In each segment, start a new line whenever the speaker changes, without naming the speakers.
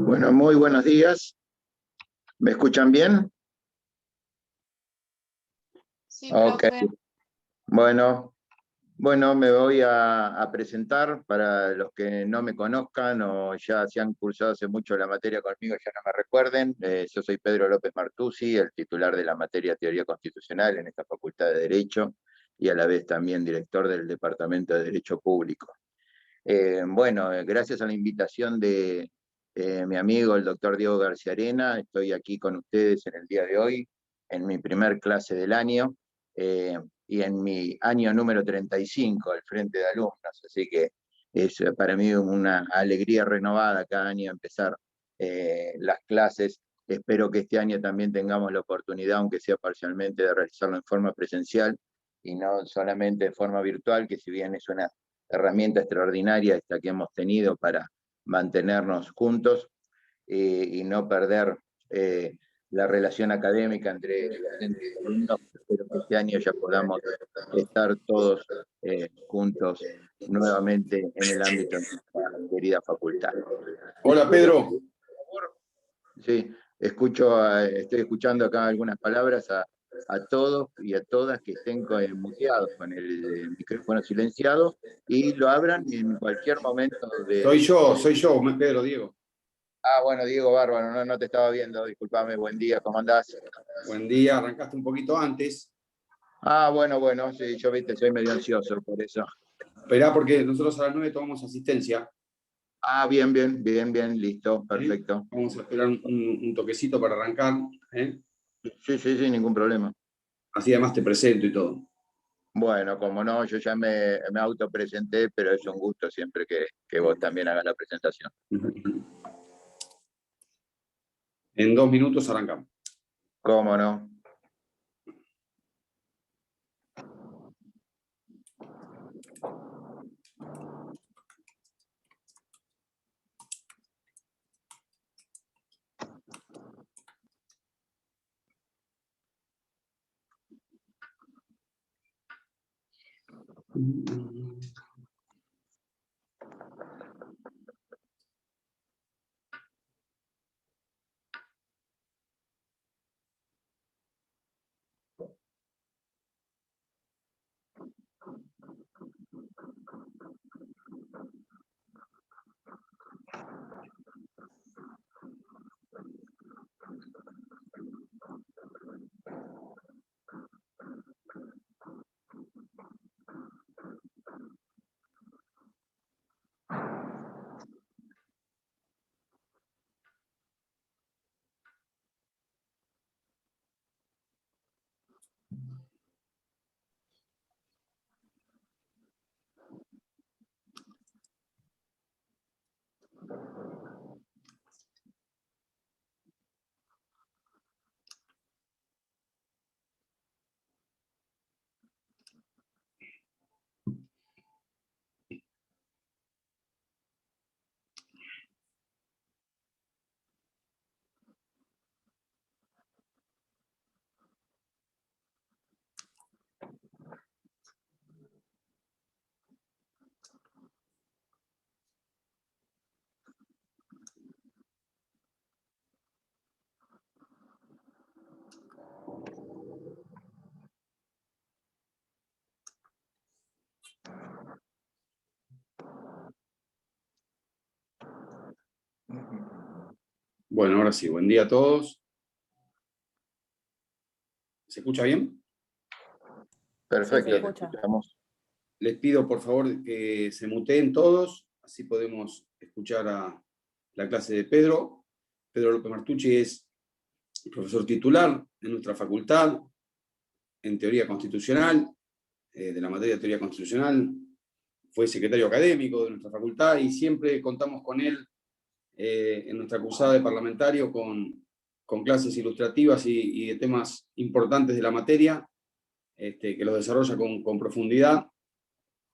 Bueno, muy buenos días. ¿Me escuchan bien?
Sí,
Ok.
profe.
Bueno, me voy a presentar para los que no me conozcan o ya se han cursado hace mucho la materia conmigo, ya no me recuerden. Yo soy Pedro López Martucci, el titular de la materia Teoría Constitucional en esta Facultad de Derecho y a la vez también director del Departamento de Derecho Público. Gracias a la invitación de mi amigo, el doctor Diego García Arena, estoy aquí con ustedes en el día de hoy, en mi primer clase del año, y en mi año número 35 al frente de alumnos, así que es para mí una alegría renovada cada año empezar las clases. Espero que este año también tengamos la oportunidad, aunque sea parcialmente, de realizarlo en forma presencial y no solamente de forma virtual, que si bien es una herramienta extraordinaria esta que hemos tenido para mantenernos juntos y no perder la relación académica entre docentes y alumnos. Espero que este año ya podamos estar todos juntos nuevamente en el ámbito de nuestra querida facultad.
Hola, Pedro.
Sí, estoy escuchando acá algunas palabras a todos y a todas que estén muteados con el micrófono silenciado y lo abran en cualquier momento de...
Soy yo, Pedro, Diego.
Ah, bueno, Diego, bárbaro, no te estaba viendo, discúlpame, buen día, ¿cómo andás?
Buen día, arrancaste un poquito antes.
Ah, bueno, sí, yo viste, soy medio ansioso por eso.
Esperá porque nosotros a las 9 tomamos asistencia.
Ah, bien, listo, perfecto.
Vamos a esperar un toquecito para arrancar.
Sí, ningún problema.
Así además te presento y todo.
Bueno, como no, yo ya me autopresenté, pero es un gusto siempre que vos también hagas la presentación.
En 2 minutos arrancamos.
¿Cómo no?
Bueno, ahora sí, buen día a todos. ¿Se escucha bien?
Perfecto,
Sí,
te escuchamos.
Les pido por favor que se muteen todos, así podemos escuchar a la clase de Pedro. Pedro López Martucci es profesor titular en nuestra facultad en Teoría Constitucional, de la materia de Teoría Constitucional. Fue secretario académico de nuestra facultad y siempre contamos con él en nuestra cursada de parlamentario con clases ilustrativas y de temas importantes de la materia, que los desarrolla con profundidad.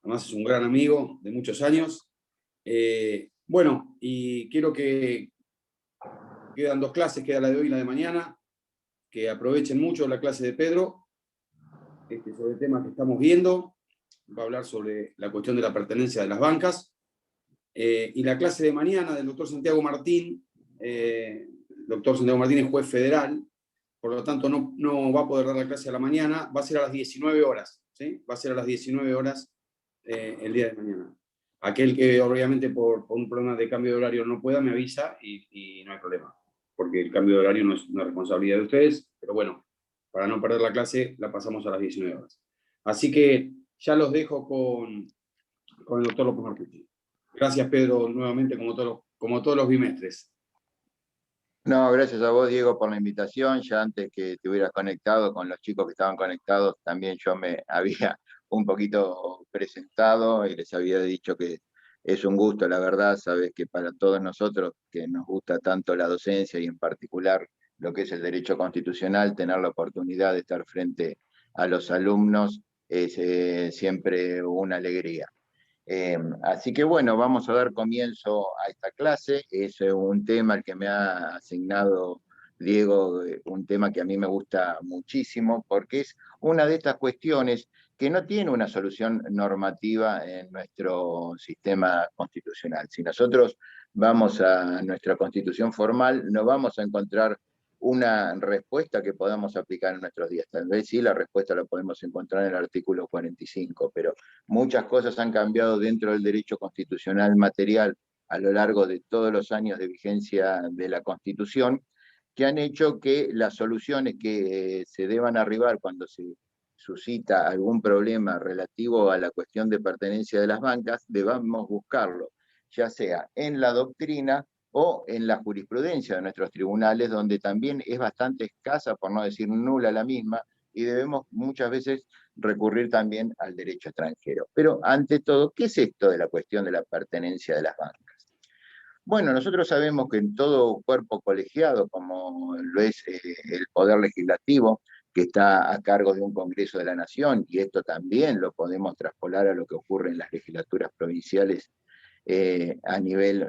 Además es un gran amigo de muchos años. Bueno, y quiero que quedan 2 clases, queda la de hoy y la de mañana, que aprovechen mucho la clase de Pedro, sobre el tema que estamos viendo. Va a hablar sobre la cuestión de la pertenencia de las bancas. Y la clase de mañana del doctor Santiago Martín, doctor Santiago Martín es juez federal, por lo tanto no va a poder dar la clase a la mañana, va a ser a las 19 horas, ¿sí? Va a ser a las 19 horas el día de mañana. Aquel que obviamente por un problema de cambio de horario no pueda, me avisa y no hay problema, porque el cambio de horario no es una responsabilidad de ustedes, pero bueno, para no perder la clase, la pasamos a las 19 horas. Así que ya los dejo con el doctor López Martucci. Gracias, Pedro, nuevamente, como todos los bimestres.
No, gracias a vos, Diego, por la invitación. Ya antes que te hubieras conectado con los chicos que estaban conectados, también yo me había un poquito presentado y les había dicho que es un gusto, la verdad. Sabes que para todos nosotros que nos gusta tanto la docencia y en particular lo que es el derecho constitucional, tener la oportunidad de estar frente a los alumnos es siempre una alegría. Así que bueno, vamos a dar comienzo a esta clase. Es un tema el que me ha asignado Diego, un tema que a mí me gusta muchísimo, porque es una de estas cuestiones que no tiene una solución normativa en nuestro sistema constitucional. Si nosotros vamos a nuestra constitución formal, no vamos a encontrar una respuesta que podamos aplicar en nuestros días. Tal vez sí, la respuesta la podemos encontrar en el artículo 45, pero muchas cosas han cambiado dentro del derecho constitucional material a lo largo de todos los años de vigencia de la Constitución, que han hecho que las soluciones que se deban arribar cuando se suscita algún problema relativo a la cuestión de pertenencia de las bancas, debamos buscarlo, ya sea en la doctrina o en la jurisprudencia de nuestros tribunales, donde también es bastante escasa, por no decir nula la misma, y debemos muchas veces recurrir también al derecho extranjero. Pero ante todo, ¿qué es esto de la cuestión de la pertenencia de las bancas? Bueno, nosotros sabemos que en todo cuerpo colegiado, como lo es el Poder Legislativo, que está a cargo de un Congreso de la Nación, y esto también lo podemos traspolar a lo que ocurre en las legislaturas provinciales a nivel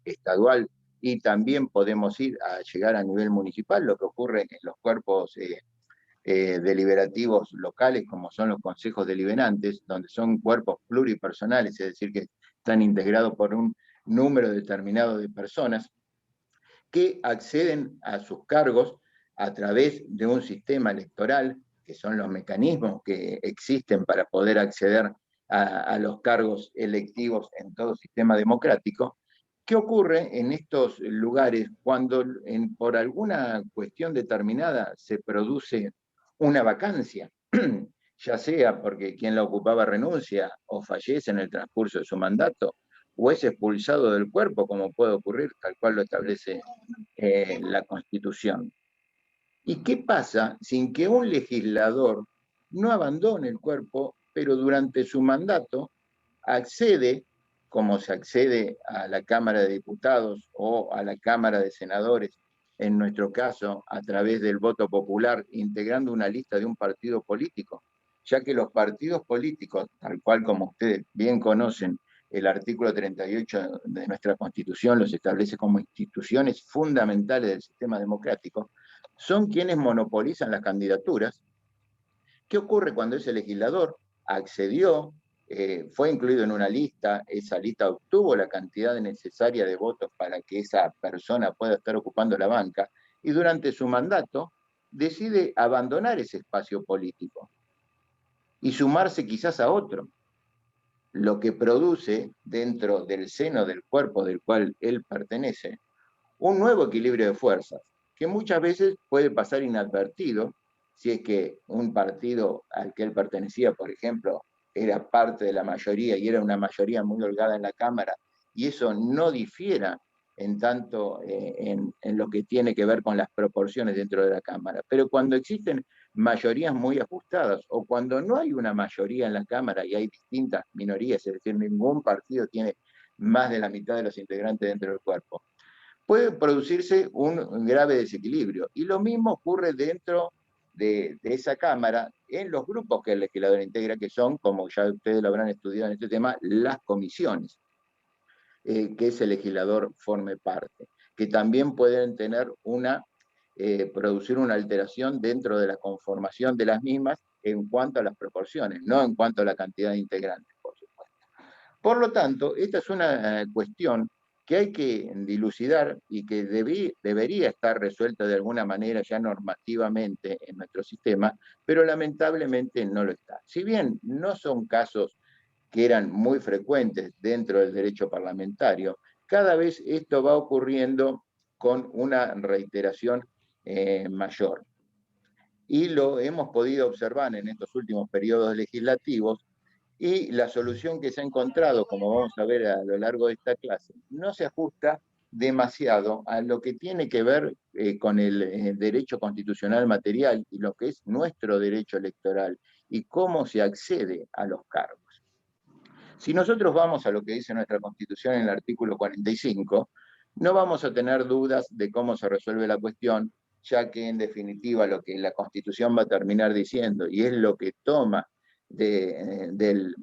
estadual, y también podemos llegar a nivel municipal, lo que ocurre en los cuerpos deliberativos locales, como son los consejos deliberantes, donde son cuerpos pluripersonales, es decir, que están integrados por un número determinado de personas que acceden a sus cargos a través de un sistema electoral, que son los mecanismos que existen para poder acceder a los cargos electivos en todo sistema democrático. ¿Qué ocurre en estos lugares cuando por alguna cuestión determinada se produce una vacancia? Ya sea porque quien la ocupaba renuncia o fallece en el transcurso de su mandato, o es expulsado del cuerpo, como puede ocurrir, tal cual lo establece la Constitución. ¿Y qué pasa sin que un legislador no abandone el cuerpo, pero durante su mandato accede, como se accede a la Cámara de Diputados o a la Cámara de Senadores, en nuestro caso, a través del voto popular, integrando una lista de un partido político, ya que los partidos políticos, tal cual como ustedes bien conocen, el artículo 38 de nuestra Constitución los establece como instituciones fundamentales del sistema democrático, son quienes monopolizan las candidaturas. ¿Qué ocurre cuando ese legislador accedió, fue incluido en una lista, esa lista obtuvo la cantidad necesaria de votos para que esa persona pueda estar ocupando la banca, y durante su mandato decide abandonar ese espacio político y sumarse quizás a otro, lo que produce dentro del seno del cuerpo del cual él pertenece un nuevo equilibrio de fuerzas, que muchas veces puede pasar inadvertido si es que un partido al que él pertenecía, por ejemplo, era parte de la mayoría y era una mayoría muy holgada en la Cámara, y eso no difiera en tanto en lo que tiene que ver con las proporciones dentro de la Cámara. Pero cuando existen mayorías muy ajustadas o cuando no hay una mayoría en la Cámara y hay distintas minorías, es decir, ningún partido tiene más de la mitad de los integrantes dentro del cuerpo, puede producirse un grave desequilibrio. Y lo mismo ocurre dentro de esa Cámara en los grupos que el legislador integra, que son, como ya ustedes lo habrán estudiado en este tema, las comisiones. que ese legislador forme parte, que también pueden tener producir una alteración dentro de la conformación de las mismas en cuanto a las proporciones, no en cuanto a la cantidad de integrantes, por supuesto. Por lo tanto, esta es una cuestión que hay que dilucidar y que debería estar resuelta de alguna manera ya normativamente en nuestro sistema, pero lamentablemente no lo está. Si bien no son casos que eran muy frecuentes dentro del derecho parlamentario, cada vez esto va ocurriendo con una reiteración mayor. Y lo hemos podido observar en estos últimos periodos legislativos, y la solución que se ha encontrado, como vamos a ver a lo largo de esta clase, no se ajusta demasiado a lo que tiene que ver con el derecho constitucional material y lo que es nuestro derecho electoral y cómo se accede a los cargos. Si nosotros vamos a lo que dice nuestra Constitución en el artículo 45, no vamos a tener dudas de cómo se resuelve la cuestión, ya que en definitiva lo que la Constitución va a terminar diciendo, y es lo que toma de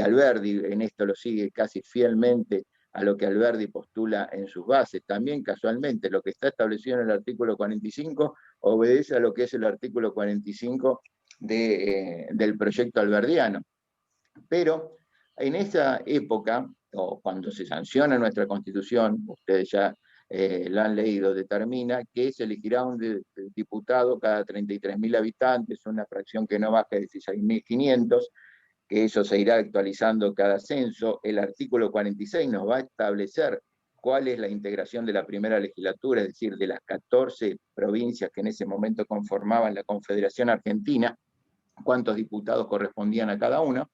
Alberdi, en esto lo sigue casi fielmente a lo que Alberdi postula en sus bases. También casualmente lo que está establecido en el artículo 45 obedece a lo que es el artículo 45 del proyecto alberdiano. Pero en esa época, o cuando se sanciona nuestra Constitución, ustedes ya la han leído, determina que se elegirá un diputado cada 33.000 habitantes, una fracción que no baje de 16.500, que eso se irá actualizando cada censo. El artículo 46 nos va a establecer cuál es la integración de la primera legislatura, es decir, de las 14 provincias que en ese momento conformaban la Confederación Argentina, cuántos diputados correspondían a cada uno.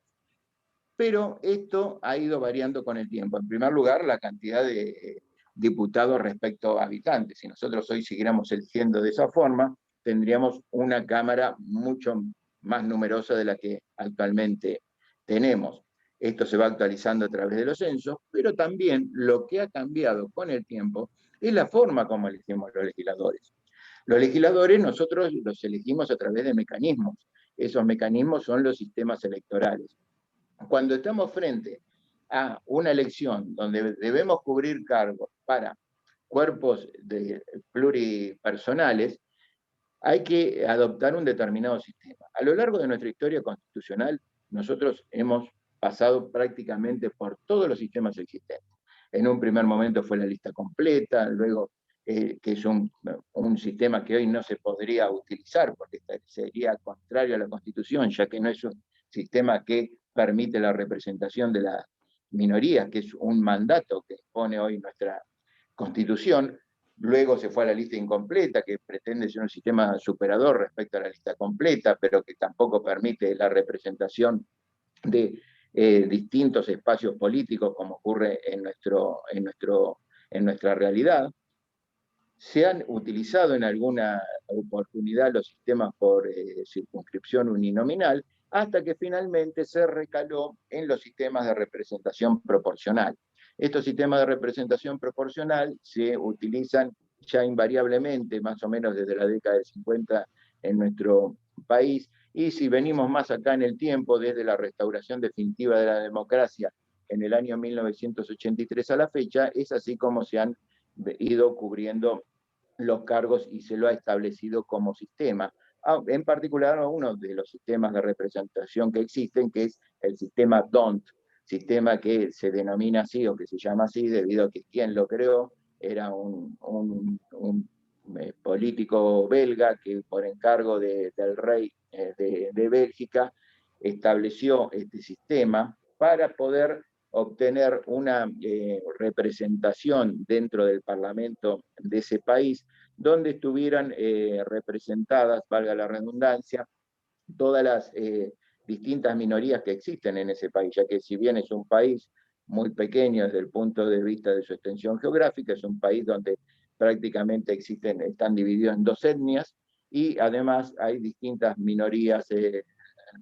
Pero esto ha ido variando con el tiempo. En primer lugar, la cantidad de diputados respecto a habitantes. Si nosotros hoy siguiéramos eligiendo de esa forma, tendríamos una Cámara mucho más numerosa de la que actualmente tenemos. Esto se va actualizando a través de los censos, pero también lo que ha cambiado con el tiempo es la forma como elegimos los legisladores. Los legisladores nosotros los elegimos a través de mecanismos. Esos mecanismos son los sistemas electorales. Cuando estamos frente a una elección donde debemos cubrir cargos para cuerpos pluripersonales, hay que adoptar un determinado sistema. A lo largo de nuestra historia constitucional, nosotros hemos pasado prácticamente por todos los sistemas existentes. En un primer momento fue la lista completa, luego que es un sistema que hoy no se podría utilizar porque sería contrario a la Constitución, ya que no es un sistema que permite la representación de las minorías, que es un mandato que pone hoy nuestra Constitución. Luego se fue a la lista incompleta, que pretende ser un sistema superador respecto a la lista completa, pero que tampoco permite la representación de distintos espacios políticos, como ocurre en nuestra realidad. Se han utilizado en alguna oportunidad los sistemas por circunscripción uninominal, hasta que finalmente se recaló en los sistemas de representación proporcional. Estos sistemas de representación proporcional se utilizan ya invariablemente, más o menos desde la década del 50 en nuestro país, y si venimos más acá en el tiempo, desde la restauración definitiva de la democracia en el año 1983 a la fecha, es así como se han ido cubriendo los cargos y se lo ha establecido como sistema. En particular, uno de los sistemas de representación que existen, que es el sistema DONT, sistema que se denomina así o que se llama así debido a que quien lo creó era un político belga que por encargo del rey de Bélgica estableció este sistema para poder obtener una representación dentro del Parlamento de ese país, donde estuvieran representadas, valga la redundancia, todas las distintas minorías que existen en ese país, ya que si bien es un país muy pequeño desde el punto de vista de su extensión geográfica, es un país donde prácticamente están divididos en dos etnias, y además hay distintas minorías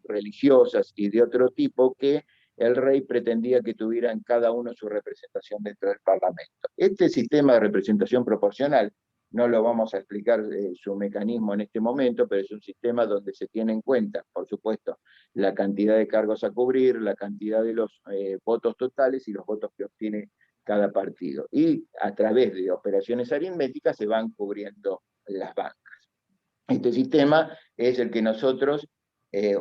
religiosas y de otro tipo que el rey pretendía que tuvieran cada uno su representación dentro del Parlamento. Este sistema de representación proporcional no lo vamos a explicar su mecanismo en este momento, pero es un sistema donde se tiene en cuenta, por supuesto, la cantidad de cargos a cubrir, la cantidad de los votos totales y los votos que obtiene cada partido. Y a través de operaciones aritméticas se van cubriendo las bancas. Este sistema es el que nosotros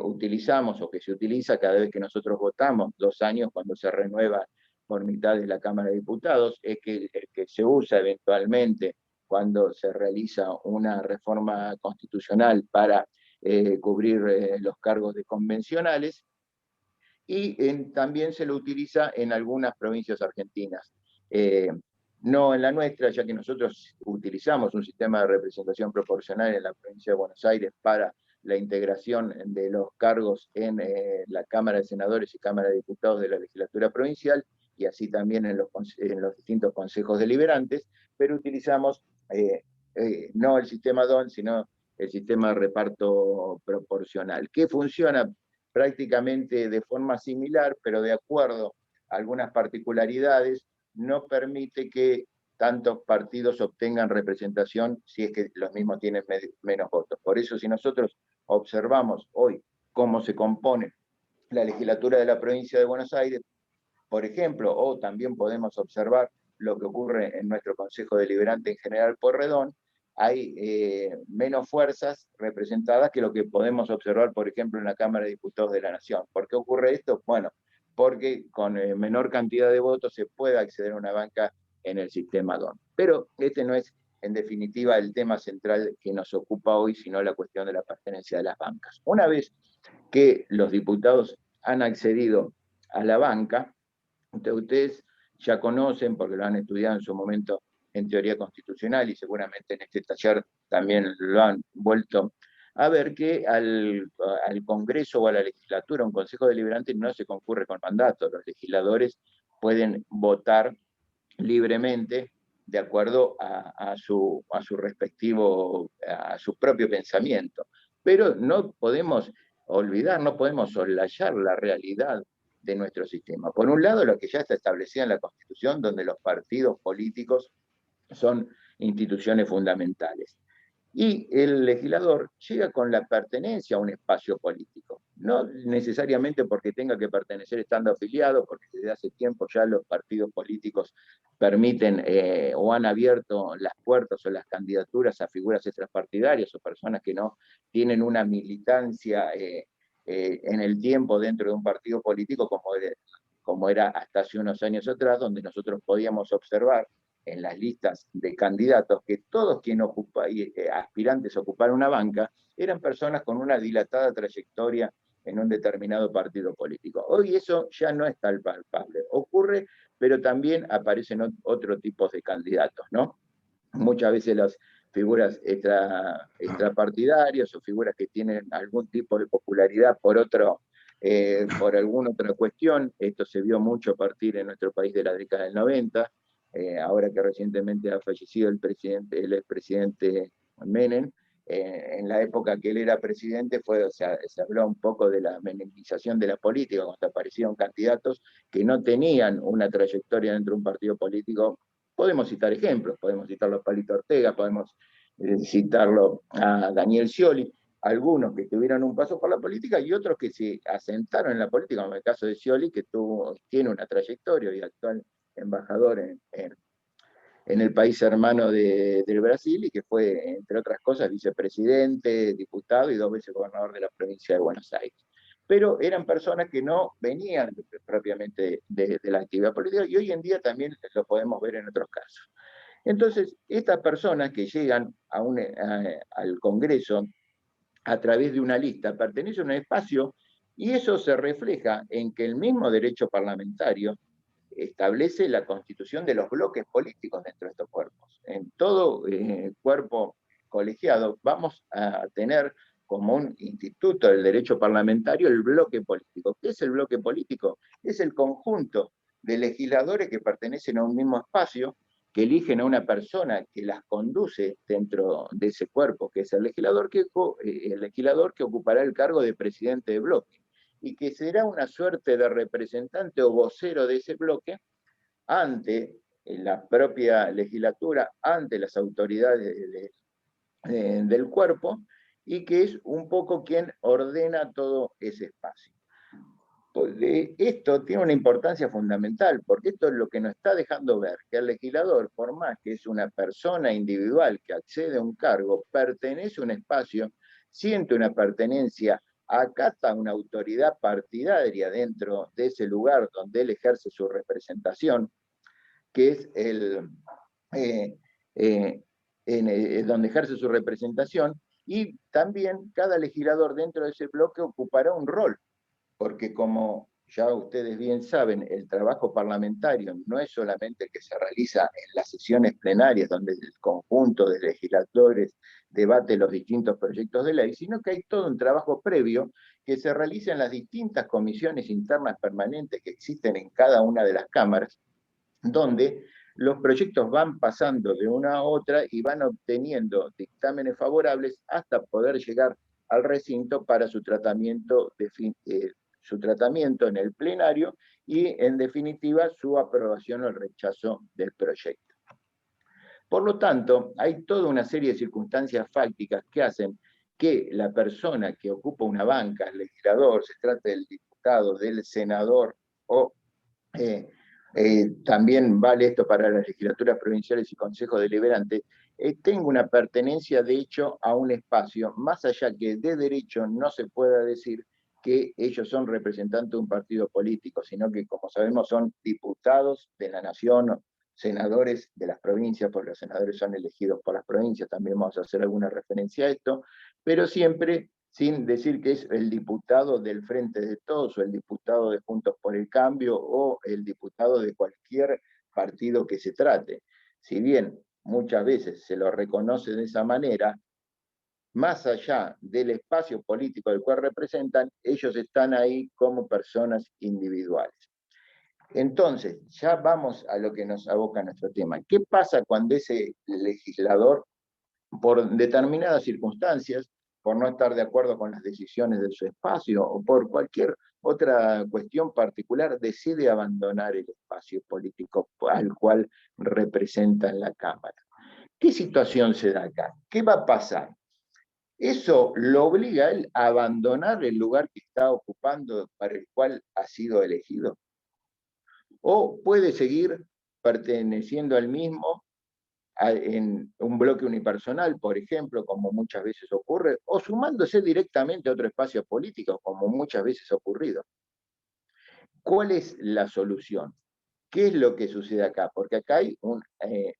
utilizamos o que se utiliza cada vez que nosotros votamos, 2 años cuando se renueva por mitad de la Cámara de Diputados, es que el que se usa eventualmente cuando se realiza una reforma constitucional para cubrir los cargos de convencionales, y también se lo utiliza en algunas provincias argentinas. No en la nuestra, ya que nosotros utilizamos un sistema de representación proporcional en la provincia de Buenos Aires para la integración de los cargos en la Cámara de Senadores y Cámara de Diputados de la legislatura provincial, y así también en los distintos consejos deliberantes, pero utilizamos no el sistema DON, sino el sistema de reparto proporcional, que funciona prácticamente de forma similar, pero de acuerdo a algunas particularidades, no permite que tantos partidos obtengan representación si es que los mismos tienen menos votos. Por eso, si nosotros observamos hoy cómo se compone la legislatura de la provincia de Buenos Aires, por ejemplo, o también podemos observar lo que ocurre en nuestro Consejo Deliberante en General Pueyrredón, hay menos fuerzas representadas que lo que podemos observar, por ejemplo, en la Cámara de Diputados de la Nación. ¿Por qué ocurre esto? Bueno, porque con menor cantidad de votos se puede acceder a una banca en el sistema DON. Pero este no es, en definitiva, el tema central que nos ocupa hoy, sino la cuestión de la pertenencia de las bancas. Una vez que los diputados han accedido a la banca, ustedes ya conocen, porque lo han estudiado en su momento en teoría constitucional y seguramente en este taller también lo han vuelto a ver, que al Congreso o a la legislatura, un Consejo Deliberante, no se concurre con mandato. Los legisladores pueden votar libremente de acuerdo a su respectivo, a su propio pensamiento. Pero no podemos olvidar, no podemos soslayar la realidad de nuestro sistema. Por un lado, lo que ya está establecido en la Constitución, donde los partidos políticos son instituciones fundamentales. Y el legislador llega con la pertenencia a un espacio político, no necesariamente porque tenga que pertenecer estando afiliado, porque desde hace tiempo ya los partidos políticos permiten o han abierto las puertas o las candidaturas a figuras extrapartidarias o personas que no tienen una militancia en el tiempo dentro de un partido político como era hasta hace unos años atrás, donde nosotros podíamos observar en las listas de candidatos que todos quienes aspirantes a ocupar una banca eran personas con una dilatada trayectoria en un determinado partido político. Hoy eso ya no es tal palpable. Ocurre, pero también aparecen otro tipo de candidatos, ¿no? Muchas veces las figuras extrapartidarias o figuras que tienen algún tipo de popularidad por alguna otra cuestión. Esto se vio mucho a partir en nuestro país de la década del 90, ahora que recientemente ha fallecido el expresidente Menem. En la época que él era presidente se habló un poco de la menemización de la política, cuando aparecieron candidatos que no tenían una trayectoria dentro de un partido político. Podemos citar ejemplos, podemos citarlo a Palito Ortega, podemos citarlo a Daniel Scioli, algunos que tuvieron un paso por la política y otros que se asentaron en la política, como el caso de Scioli, que tiene una trayectoria y actual embajador en el país hermano del Brasil, y que fue, entre otras cosas, vicepresidente, diputado y 2 veces gobernador de la provincia de Buenos Aires. Pero eran personas que no venían propiamente de la actividad política, y hoy en día también lo podemos ver en otros casos. Entonces, estas personas que llegan al Congreso a través de una lista pertenecen a un espacio, y eso se refleja en que el mismo derecho parlamentario establece la constitución de los bloques políticos dentro de estos cuerpos. En todo cuerpo colegiado vamos a tener como un instituto del derecho parlamentario el bloque político. ¿Qué es el bloque político? Es el conjunto de legisladores que pertenecen a un mismo espacio, que eligen a una persona que las conduce dentro de ese cuerpo, que es el legislador que ocupará el cargo de presidente de bloque, y que será una suerte de representante o vocero de ese bloque ante la propia legislatura ante las autoridades del cuerpo, y que es un poco quien ordena todo ese espacio. Esto tiene una importancia fundamental, porque esto es lo que nos está dejando ver, que el legislador, por más que es una persona individual que accede a un cargo, pertenece a un espacio, siente una pertenencia, acata una autoridad partidaria dentro de ese lugar donde él ejerce su representación, que es donde ejerce su representación, y también cada legislador dentro de ese bloque ocupará un rol, porque como ya ustedes bien saben, el trabajo parlamentario no es solamente el que se realiza en las sesiones plenarias, donde el conjunto de legisladores debate los distintos proyectos de ley, sino que hay todo un trabajo previo que se realiza en las distintas comisiones internas permanentes que existen en cada una de las cámaras, donde los proyectos van pasando de una a otra y van obteniendo dictámenes favorables hasta poder llegar al recinto para su tratamiento en el plenario y, en definitiva, su aprobación o el rechazo del proyecto. Por lo tanto, hay toda una serie de circunstancias fácticas que hacen que la persona que ocupa una banca, el legislador, se trate del diputado, del senador o también vale esto para las legislaturas provinciales y consejos deliberantes, tengo una pertenencia de hecho a un espacio, más allá que de derecho no se pueda decir que ellos son representantes de un partido político, sino que, como sabemos, son diputados de la nación, senadores de las provincias, porque los senadores son elegidos por las provincias, también vamos a hacer alguna referencia a esto, pero siempre sin decir que es el diputado del Frente de Todos, o el diputado de Juntos por el Cambio, o el diputado de cualquier partido que se trate. Si bien muchas veces se lo reconoce de esa manera, más allá del espacio político del cual representan, ellos están ahí como personas individuales. Entonces, ya vamos a lo que nos aboca nuestro tema. ¿Qué pasa cuando ese legislador, por determinadas circunstancias, por no estar de acuerdo con las decisiones de su espacio o por cualquier otra cuestión particular, decide abandonar el espacio político al cual representa en la Cámara? ¿Qué situación se da acá? ¿Qué va a pasar? Eso lo obliga a él a abandonar el lugar que está ocupando para el cual ha sido elegido. O puede seguir perteneciendo al mismo en un bloque unipersonal, por ejemplo, como muchas veces ocurre, o sumándose directamente a otro espacio político, como muchas veces ha ocurrido. ¿Cuál es la solución? ¿Qué es lo que sucede acá? Porque acá hay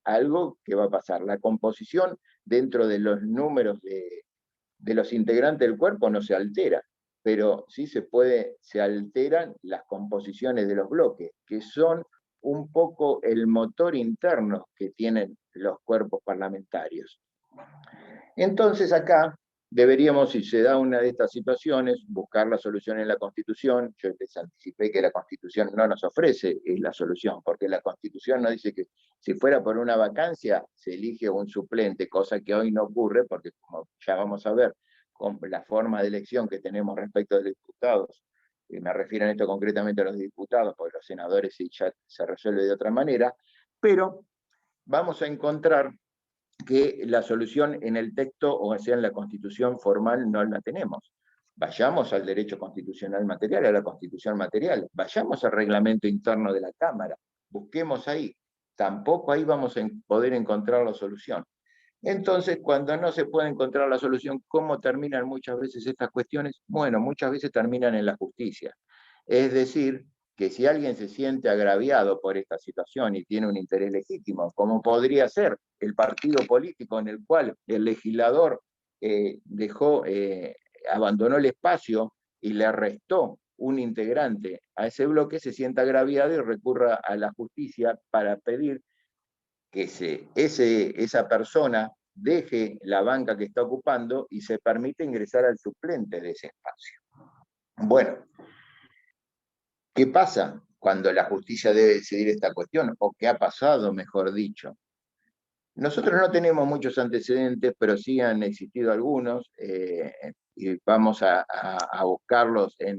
algo que va a pasar. La composición dentro de los números de los integrantes del cuerpo no se altera, pero sí se alteran las composiciones de los bloques, que son un poco el motor interno que tienen los cuerpos parlamentarios. Entonces acá deberíamos, si se da una de estas situaciones, buscar la solución en la Constitución. Yo les anticipé que la Constitución no nos ofrece la solución, porque la Constitución nos dice que si fuera por una vacancia se elige un suplente, cosa que hoy no ocurre, porque como ya vamos a ver, con la forma de elección que tenemos respecto de los diputados, y me refiero en esto concretamente a los diputados, porque los senadores sí ya se resuelve de otra manera, pero vamos a encontrar que la solución en el texto, o sea, en la Constitución formal, no la tenemos. Vayamos al derecho constitucional material, a la Constitución material, vayamos al reglamento interno de la Cámara, busquemos ahí. Tampoco ahí vamos a poder encontrar la solución. Entonces, cuando no se puede encontrar la solución, ¿cómo terminan muchas veces estas cuestiones? Bueno, muchas veces terminan en la justicia. Es decir, que si alguien se siente agraviado por esta situación y tiene un interés legítimo, como podría ser el partido político en el cual el legislador abandonó el espacio y le restó un integrante a ese bloque, se sienta agraviado y recurra a la justicia para pedir que esa persona deje la banca que está ocupando y se permite ingresar al suplente de ese espacio. Bueno, ¿qué pasa cuando la justicia debe decidir esta cuestión? ¿O qué ha pasado, mejor dicho? Nosotros no tenemos muchos antecedentes, pero sí han existido algunos, y vamos a buscarlos en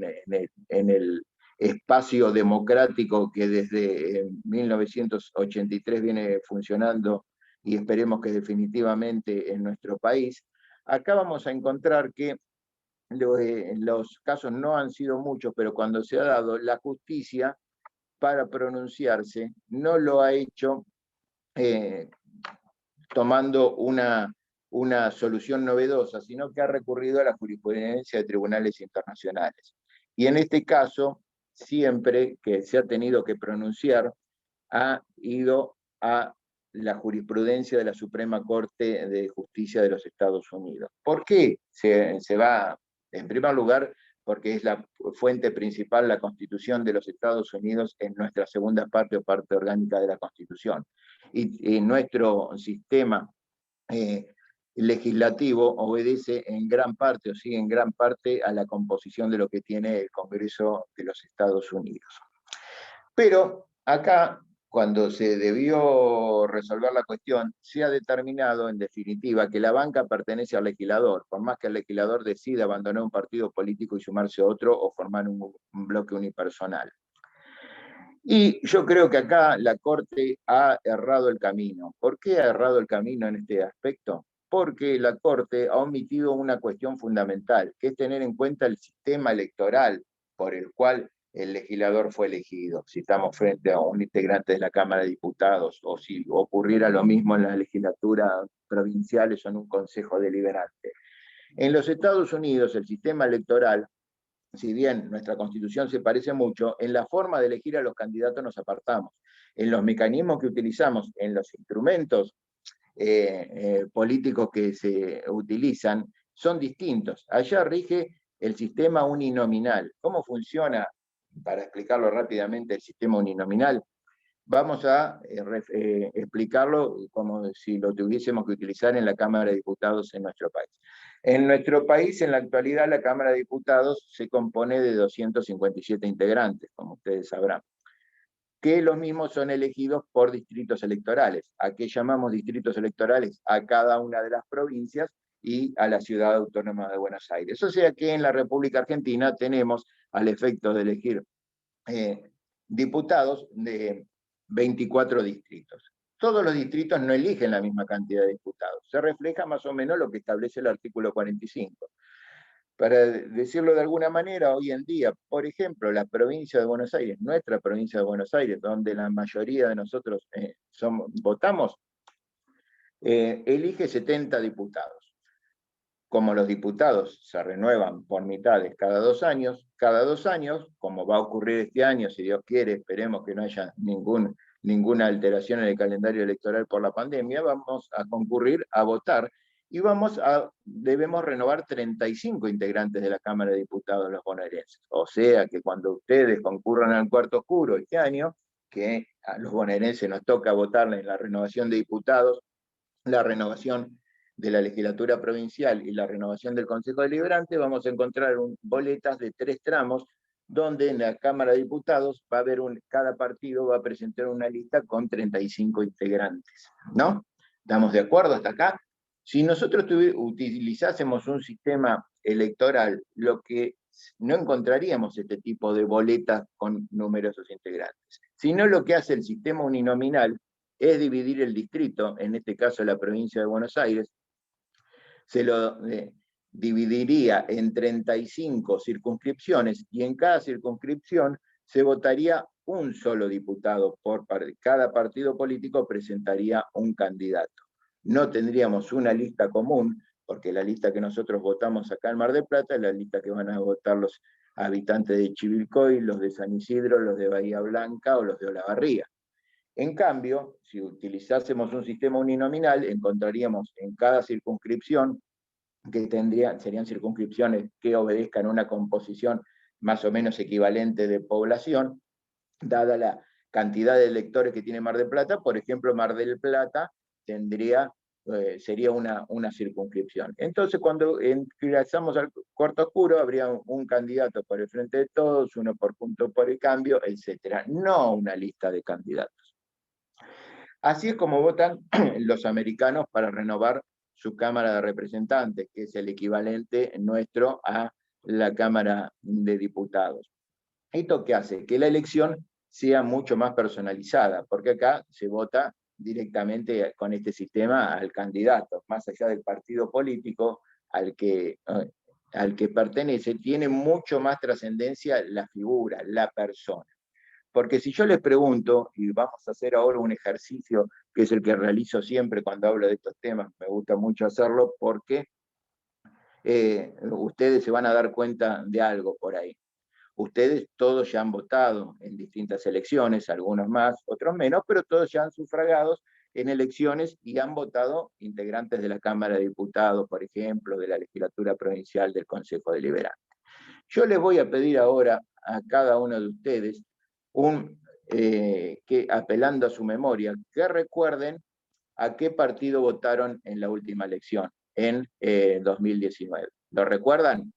espacio democrático que desde 1983 viene funcionando y esperemos que definitivamente en nuestro país, acá vamos a encontrar que los casos no han sido muchos, pero cuando se ha dado, la justicia para pronunciarse no lo ha hecho tomando una solución novedosa, sino que ha recurrido a la jurisprudencia de tribunales internacionales. Y en este caso, siempre que se ha tenido que pronunciar, ha ido a la jurisprudencia de la Suprema Corte de Justicia de los Estados Unidos. ¿Por qué se va? En primer lugar, porque es la fuente principal, la Constitución de los Estados Unidos, en nuestra segunda parte o parte orgánica de la Constitución. Y nuestro sistema legislativo obedece en gran parte o sigue en gran parte a la composición de lo que tiene el Congreso de los Estados Unidos. Pero acá, cuando se debió resolver la cuestión, se ha determinado en definitiva que la banca pertenece al legislador, por más que el legislador decida abandonar un partido político y sumarse a otro o formar un bloque unipersonal. Y yo creo que acá la Corte ha errado el camino. ¿Por qué ha errado el camino en este aspecto? Porque la Corte ha omitido una cuestión fundamental, que es tener en cuenta el sistema electoral por el cual el legislador fue elegido. Si estamos frente a un integrante de la Cámara de Diputados, o si ocurriera lo mismo en las legislaturas provinciales o en un consejo deliberante. En los Estados Unidos, el sistema electoral, si bien nuestra Constitución se parece mucho, en la forma de elegir a los candidatos nos apartamos. En los mecanismos que utilizamos, en los instrumentos políticos que se utilizan, son distintos. Allá rige el sistema uninominal. ¿Cómo funciona, para explicarlo rápidamente, el sistema uninominal? Vamos a explicarlo como si lo tuviésemos que utilizar en la Cámara de Diputados en nuestro país. En nuestro país, en la actualidad, la Cámara de Diputados se compone de 257 integrantes, como ustedes sabrán, que los mismos son elegidos por distritos electorales. ¿A qué llamamos distritos electorales? A cada una de las provincias y a la Ciudad Autónoma de Buenos Aires. O sea que en la República Argentina tenemos, al efecto de elegir diputados, de 24 distritos. Todos los distritos no eligen la misma cantidad de diputados. Se refleja más o menos lo que establece el artículo 45. Para decirlo de alguna manera, hoy en día, por ejemplo, la provincia de Buenos Aires, nuestra provincia de Buenos Aires, donde la mayoría de nosotros votamos, elige 70 diputados. Como los diputados se renuevan por mitades cada 2 años, como va a ocurrir este año, si Dios quiere, esperemos que no haya ninguna alteración en el calendario electoral por la pandemia, vamos a concurrir a votar y debemos renovar 35 integrantes de la Cámara de Diputados los bonaerenses. O sea que cuando ustedes concurran al cuarto oscuro este año, que a los bonaerenses nos toca votar en la renovación de diputados, la renovación de la legislatura provincial y la renovación del Consejo Deliberante, vamos a encontrar boletas de 3 tramos, donde en la Cámara de Diputados va a haber cada partido va a presentar una lista con 35 integrantes, ¿no? ¿Estamos de acuerdo hasta acá? Si nosotros utilizásemos un sistema electoral, lo que no encontraríamos este tipo de boletas con numerosos integrantes, sino lo que hace el sistema uninominal es dividir el distrito, en este caso la provincia de Buenos Aires, se lo dividiría en 35 circunscripciones y en cada circunscripción se votaría un solo diputado por cada partido político presentaría un candidato. No tendríamos una lista común, porque la lista que nosotros votamos acá en Mar del Plata es la lista que van a votar los habitantes de Chivilcoy, los de San Isidro, los de Bahía Blanca o los de Olavarría. En cambio, si utilizásemos un sistema uninominal, encontraríamos en cada circunscripción, que serían circunscripciones que obedezcan una composición más o menos equivalente de población, dada la cantidad de electores que tiene Mar del Plata. Por ejemplo, Mar del Plata sería una circunscripción. Entonces, cuando ingresamos al cuarto oscuro, habría un candidato por el Frente de Todos, uno por Juntos por el Cambio, etc. No una lista de candidatos. Así es como votan los americanos para renovar su Cámara de Representantes, que es el equivalente nuestro a la Cámara de Diputados. ¿Esto qué hace? Que la elección sea mucho más personalizada, porque acá se vota directamente con este sistema al candidato, más allá del partido político al que pertenece, tiene mucho más trascendencia la figura, la persona. Porque si yo les pregunto, y vamos a hacer ahora un ejercicio que es el que realizo siempre cuando hablo de estos temas, me gusta mucho hacerlo porque ustedes se van a dar cuenta de algo por ahí. Ustedes todos ya han votado en distintas elecciones, algunos más, otros menos, pero todos ya han sufragado en elecciones y han votado integrantes de la Cámara de Diputados, por ejemplo, de la legislatura provincial del Consejo Deliberante. Yo les voy a pedir ahora a cada uno de ustedes, que apelando a su memoria, que recuerden a qué partido votaron en la última elección, en 2019. ¿Lo recuerdan?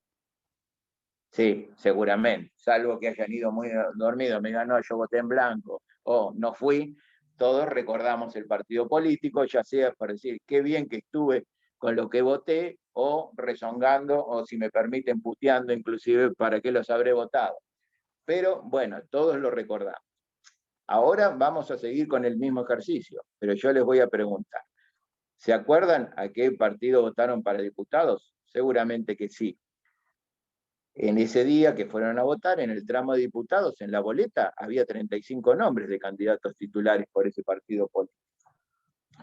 Sí, seguramente, salvo que hayan ido muy dormidos, me digan, no, yo voté en blanco, o no fui, todos recordamos el partido político, ya sea para decir, qué bien que estuve con lo que voté, o rezongando, o si me permiten, puteando, inclusive, para qué los habré votado. Pero bueno, todos lo recordamos. Ahora vamos a seguir con el mismo ejercicio, pero yo les voy a preguntar, ¿se acuerdan a qué partido votaron para diputados? Seguramente que sí. En ese día que fueron a votar, en el tramo de diputados, en la boleta, había 35 nombres de candidatos titulares por ese partido político.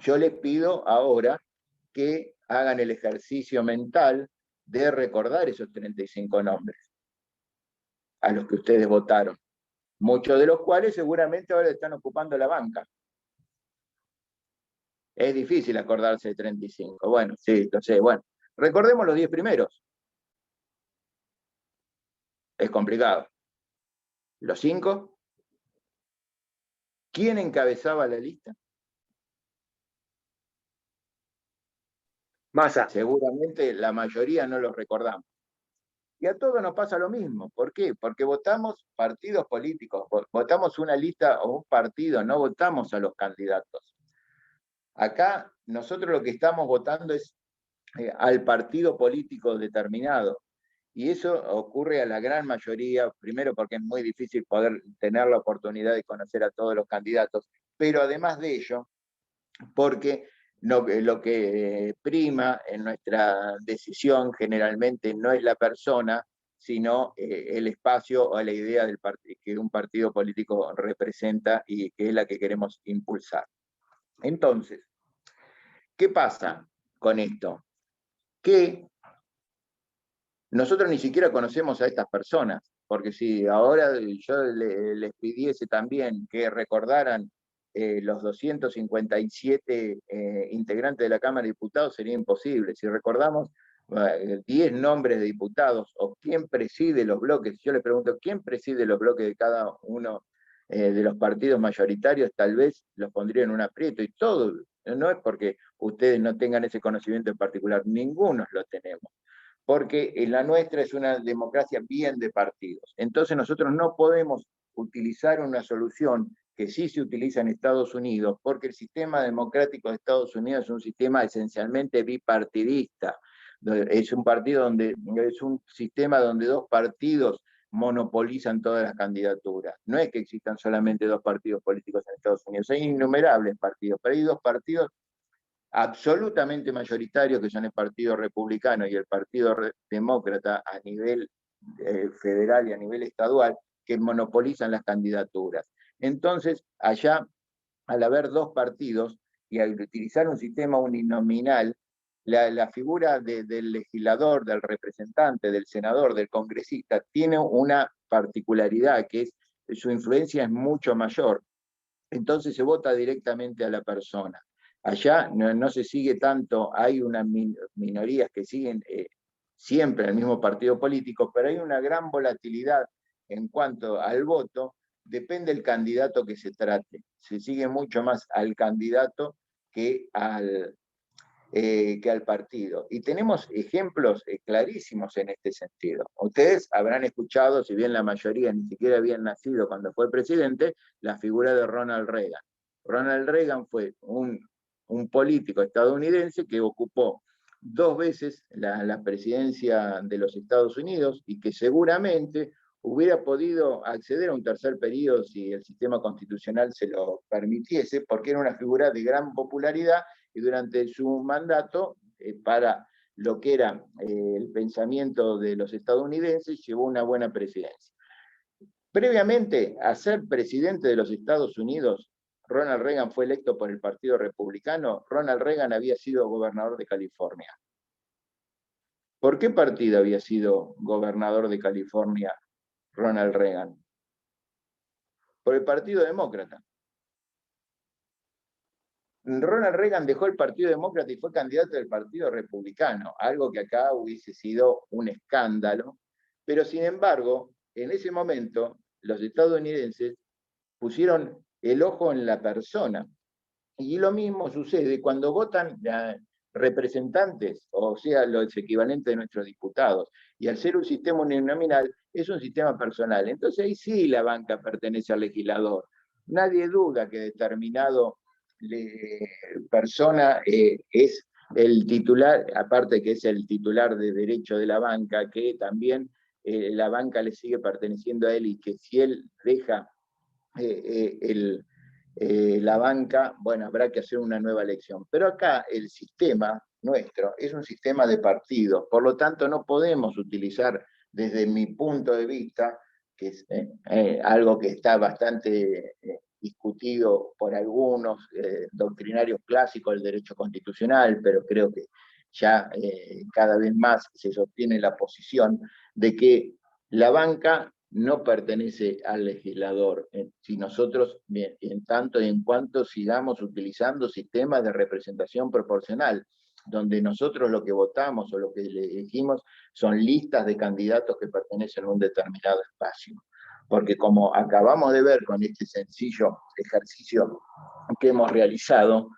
Yo les pido ahora que hagan el ejercicio mental de recordar esos 35 nombres a los que ustedes votaron, muchos de los cuales seguramente ahora están ocupando la banca. Es difícil acordarse de 35. Bueno, sí, lo sé. Bueno, recordemos los 10 primeros. Es complicado. Los 5. ¿Quién encabezaba la lista?
Massa.
Seguramente la mayoría no los recordamos. Y a todos nos pasa lo mismo. ¿Por qué? Porque votamos partidos políticos, votamos una lista o un partido, no votamos a los candidatos. Acá nosotros lo que estamos votando es al partido político determinado. Y eso ocurre a la gran mayoría, primero porque es muy difícil poder tener la oportunidad de conocer a todos los candidatos, pero además de ello, porque lo que prima en nuestra decisión generalmente no es la persona, sino el espacio o la idea que un partido político representa y que es la que queremos impulsar. Entonces, ¿qué pasa con esto? Que nosotros ni siquiera conocemos a estas personas, porque si ahora yo les pidiese también que recordaran los 257 integrantes de la Cámara de Diputados, sería imposible. Si recordamos 10 nombres de diputados o quién preside los bloques, yo les pregunto, ¿quién preside los bloques de cada uno de los partidos mayoritarios? Tal vez los pondría en un aprieto y todo. No es porque ustedes no tengan ese conocimiento en particular, ninguno lo tenemos, porque la nuestra es una democracia bien de partidos. Entonces nosotros no podemos utilizar una solución que sí se utiliza en Estados Unidos, porque el sistema democrático de Estados Unidos es un sistema esencialmente bipartidista. Es un sistema donde dos partidos monopolizan todas las candidaturas. No es que existan solamente dos partidos políticos en Estados Unidos, hay innumerables partidos, pero hay dos partidos absolutamente mayoritarios, que son el Partido Republicano y el Partido Demócrata a nivel federal y a nivel estadual, que monopolizan las candidaturas. Entonces, allá, al haber dos partidos y al utilizar un sistema uninominal, la figura del legislador, del representante, del senador, del congresista, tiene una particularidad, que es su influencia es mucho mayor. Entonces se vota directamente a la persona. Allá no se sigue tanto, hay unas minorías que siguen siempre al mismo partido político, pero hay una gran volatilidad en cuanto al voto, depende del candidato que se trate. Se sigue mucho más al candidato que al partido. Y tenemos ejemplos clarísimos en este sentido. Ustedes habrán escuchado, si bien la mayoría ni siquiera habían nacido cuando fue presidente, la figura de Ronald Reagan. Ronald Reagan fue un político estadounidense que ocupó 2 veces la presidencia de los Estados Unidos y que seguramente hubiera podido acceder a un tercer periodo si el sistema constitucional se lo permitiese, porque era una figura de gran popularidad y durante su mandato, para lo que era el pensamiento de los estadounidenses, llevó una buena presidencia. Previamente a ser presidente de los Estados Unidos, Ronald Reagan fue electo por el Partido Republicano. Ronald Reagan había sido gobernador de California. ¿Por qué partido había sido gobernador de California Ronald Reagan? Por el Partido Demócrata. Ronald Reagan dejó el Partido Demócrata y fue candidato del Partido Republicano, algo que acá hubiese sido un escándalo, pero sin embargo, en ese momento, los estadounidenses pusieron el ojo en la persona. Y lo mismo sucede cuando votan representantes, o sea, los equivalentes de nuestros diputados. Y al ser un sistema uninominal, es un sistema personal. Entonces ahí sí la banca pertenece al legislador. Nadie duda que determinado persona es el titular, aparte que es el titular de derecho de la banca, que también la banca le sigue perteneciendo a él y que si él deja la banca, bueno, habrá que hacer una nueva elección. Pero acá el sistema nuestro es un sistema de partidos, por lo tanto no podemos utilizar desde mi punto de vista, que es algo que está bastante discutido por algunos doctrinarios clásicos del derecho constitucional, pero creo que ya cada vez más se sostiene la posición de que la banca no pertenece al legislador. Si nosotros, en tanto y en cuanto sigamos utilizando sistemas de representación proporcional, donde nosotros lo que votamos o lo que elegimos son listas de candidatos que pertenecen a un determinado espacio. Porque como acabamos de ver con este sencillo ejercicio que hemos realizado,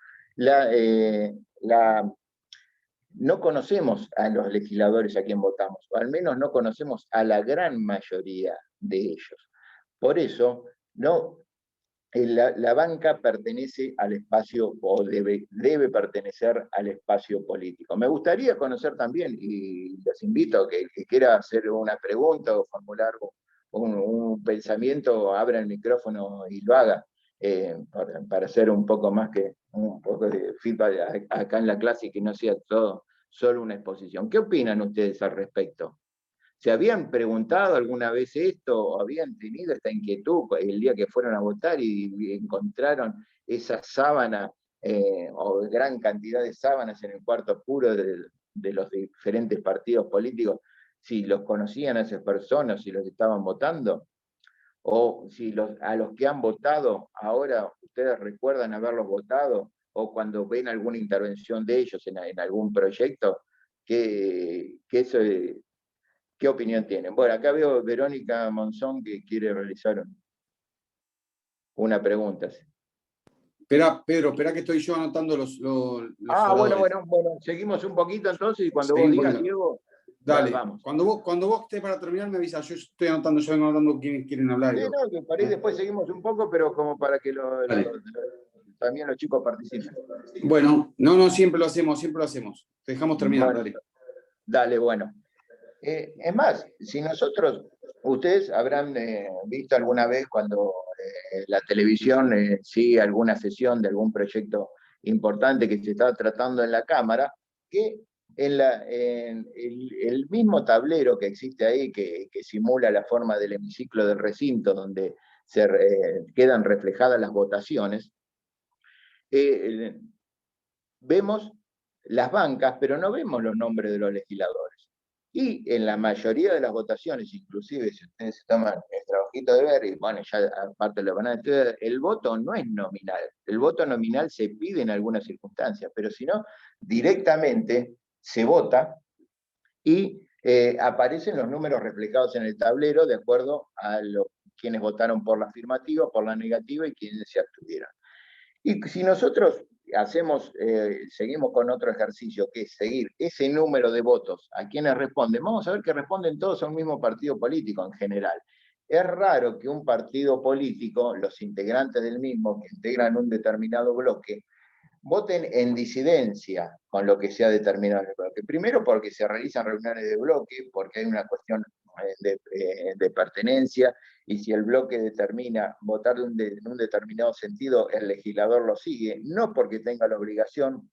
no conocemos a los legisladores a quien votamos, o al menos no conocemos a la gran mayoría de ellos. Por eso, la banca pertenece al espacio, o debe pertenecer al espacio político. Me gustaría conocer también, y les invito a que quiera hacer una pregunta o formular un pensamiento, abra el micrófono y lo haga, para hacer un poco más que un poco de feedback acá en la clase y que no sea todo solo una exposición. ¿Qué opinan ustedes al respecto? ¿Se habían preguntado alguna vez esto o habían tenido esta inquietud el día que fueron a votar y encontraron esa sábana o gran cantidad de sábanas en el cuarto oscuro de los diferentes partidos políticos? Si los conocían a esas personas, si los estaban votando, o si a los que han votado ahora ustedes recuerdan haberlos votado, o cuando ven alguna intervención de ellos en algún proyecto, ¿qué opinión tienen? Bueno, acá veo Verónica Monzón que quiere realizar una pregunta.
Espera, Pedro, espera que estoy yo anotando los
bueno, seguimos un poquito entonces y cuando vos digas, Diego,
dale,
vamos.
Cuando vos estés para terminar me avisas, yo estoy anotando quiénes quieren hablar.
Sí, no, que para ahí después seguimos un poco, pero como para que también los chicos participen.
Bueno, no, siempre lo hacemos. Te dejamos terminar,
bueno, dale, bueno. Es más, si ustedes habrán visto alguna vez cuando la televisión sigue alguna sesión de algún proyecto importante que se está tratando en la Cámara, que en el mismo tablero que existe ahí, que simula la forma del hemiciclo del recinto, donde quedan reflejadas las votaciones, vemos las bancas, pero no vemos los nombres de los legisladores. Y en la mayoría de las votaciones, inclusive si ustedes se toman el trabajito de ver, y bueno, ya aparte lo van a estudiar, el voto no es nominal. El voto nominal se pide en algunas circunstancias, pero si no, directamente se vota y aparecen los números reflejados en el tablero de acuerdo a quienes votaron por la afirmativa, por la negativa y quienes se abstuvieron. Y si nosotros seguimos con otro ejercicio, que es seguir ese número de votos a quienes responden, vamos a ver que responden todos a un mismo partido político en general. Es raro que un partido político, los integrantes del mismo, que integran un determinado bloque, voten en disidencia con lo que se ha determinado en el bloque. Primero porque se realizan reuniones de bloque, porque hay una cuestión de pertenencia, y si el bloque determina votar en un determinado sentido, el legislador lo sigue, no porque tenga la obligación,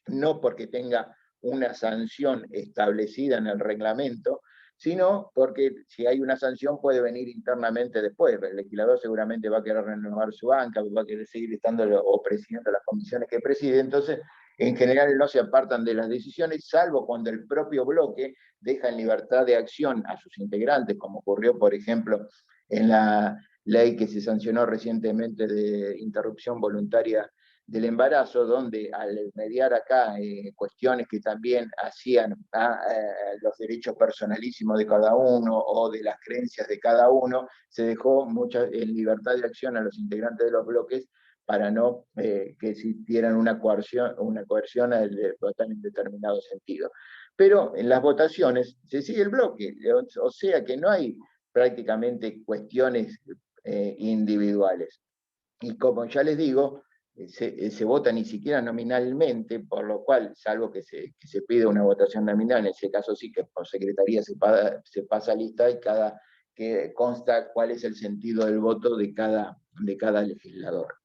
no porque tenga una sanción establecida en el reglamento, sino porque si hay una sanción puede venir internamente después. El legislador seguramente va a querer renovar su banca, va a querer seguir estando o presidiendo las comisiones que preside, entonces en general no se apartan de las decisiones, salvo cuando el propio bloque deja en libertad de acción a sus integrantes, como ocurrió, por ejemplo, en la ley que se sancionó recientemente de interrupción voluntaria del embarazo, donde al mediar acá cuestiones que también hacían a los derechos personalísimos de cada uno o de las creencias de cada uno, se dejó mucha libertad de acción a los integrantes de los bloques para no que existieran una coerción al votar en determinado sentido. Pero en las votaciones se sigue el bloque, o sea que no hay prácticamente cuestiones individuales. Y como ya les digo, se vota ni siquiera nominalmente, por lo cual, salvo que se pide una votación nominal, en ese caso sí que por secretaría se pasa lista y que consta cuál es el sentido del voto de cada legislador.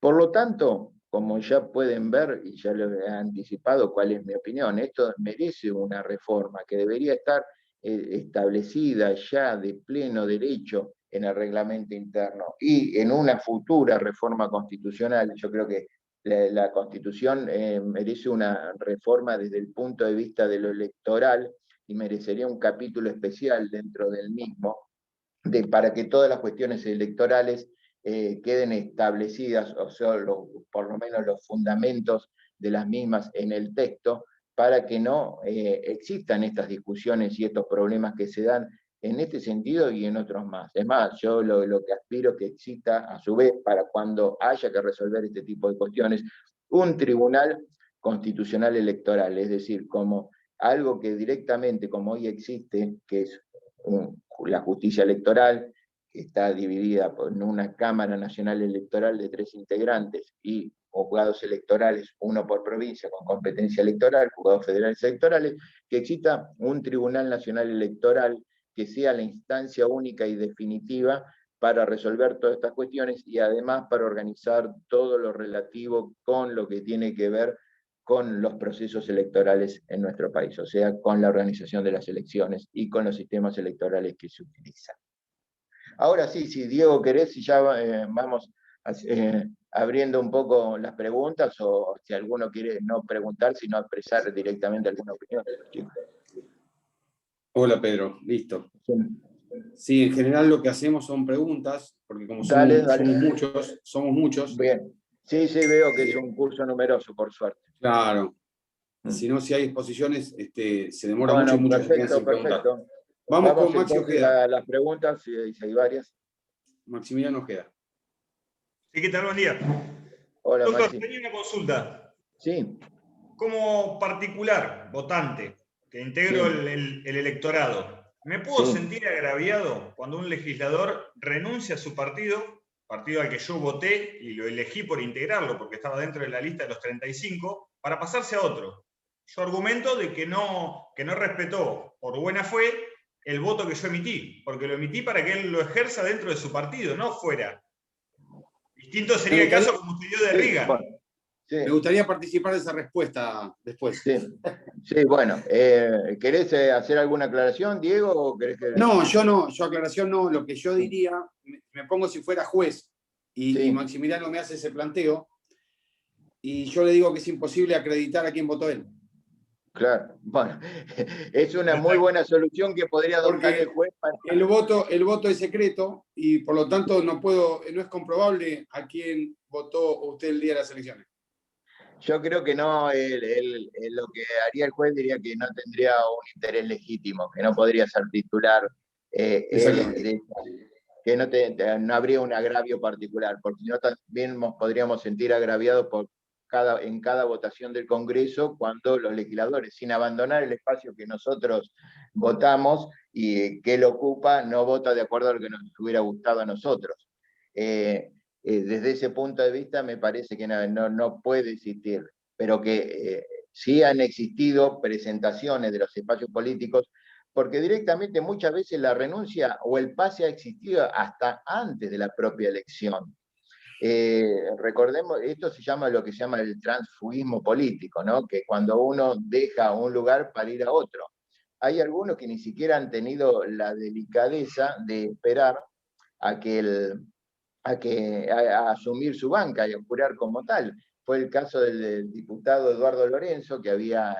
Por lo tanto, como ya pueden ver, y ya les he anticipado cuál es mi opinión, esto merece una reforma que debería estar establecida ya de pleno derecho en el reglamento interno y en una futura reforma constitucional. Yo creo que la Constitución merece una reforma desde el punto de vista de lo electoral y merecería un capítulo especial dentro del mismo para que todas las cuestiones electorales queden establecidas, o sea, por lo menos los fundamentos de las mismas en el texto, para que no existan estas discusiones y estos problemas que se dan en este sentido y en otros más. Es más, yo lo que aspiro que exista, a su vez, para cuando haya que resolver este tipo de cuestiones, un tribunal constitucional electoral, es decir, como algo que directamente, como hoy existe, que es la justicia electoral, que está dividida en una Cámara Nacional Electoral de 3 integrantes y juzgados electorales, uno por provincia con competencia electoral, juzgados federales electorales, que exista un Tribunal Nacional Electoral que sea la instancia única y definitiva para resolver todas estas cuestiones y además para organizar todo lo relativo con lo que tiene que ver con los procesos electorales en nuestro país, o sea, con la organización de las elecciones y con los sistemas electorales que se utilizan. Ahora sí, si Diego querés, si ya vamos abriendo un poco las preguntas, o si alguno quiere no preguntar, sino expresar directamente alguna opinión.
Hola Pedro, listo.
Sí.
Sí, en general lo que hacemos son preguntas, porque como
Dale.
somos muchos.
Bien. Sí, veo que es un curso numeroso, por suerte.
Claro. Y si no, si hay exposiciones, se demora mucho y
Bueno,
muchos se quedan sin preguntar. Vamos con Maxi Ojeda.
A las preguntas, si hay varias.
Maximiliano Ojeda.
Sí, ¿qué tal? Buen día.
Hola,
Doctor,
Maxi.
tenía una consulta.
Sí.
Como particular, votante, que integro el electorado, ¿me puedo sentir agraviado cuando un legislador renuncia a su partido al que yo voté y lo elegí por integrarlo, porque estaba dentro de la lista de los 35, para pasarse a otro? Yo argumento de que no respetó por buena fe el voto que yo emití, porque lo emití para que él lo ejerza dentro de su partido, no fuera. Distinto sería el caso como se dio de Reagan.
Bueno, sí.
Me gustaría participar de esa respuesta después.
Sí, bueno. ¿Querés hacer alguna aclaración, Diego? ¿O querés que...
No, yo aclaración no. Lo que yo diría, me pongo si fuera juez y Maximiliano me hace ese planteo, y yo le digo que es imposible acreditar a quién votó él.
Claro, bueno, es una muy buena solución que podría adoptar el juez.
El voto es secreto y por lo tanto no es comprobable a quién votó usted el día de las elecciones.
Yo creo que no, lo que haría el juez diría que no tendría un interés legítimo, que no podría ser titular, que no habría un agravio particular, porque si no también nos podríamos sentir agraviados en cada votación del Congreso cuando los legisladores, sin abandonar el espacio que nosotros votamos y que él ocupa, no vota de acuerdo a lo que nos hubiera gustado a nosotros. Desde ese punto de vista me parece que no puede existir, pero que sí han existido presentaciones de los espacios políticos porque directamente muchas veces la renuncia o el pase ha existido hasta antes de la propia elección. Recordemos, esto se llama lo que se llama el transfugismo político, ¿no? Que cuando uno deja un lugar para ir a otro. Hay algunos que ni siquiera han tenido la delicadeza de esperar a a asumir su banca y a jurar como tal. Fue el caso del diputado Eduardo Lorenzo, que había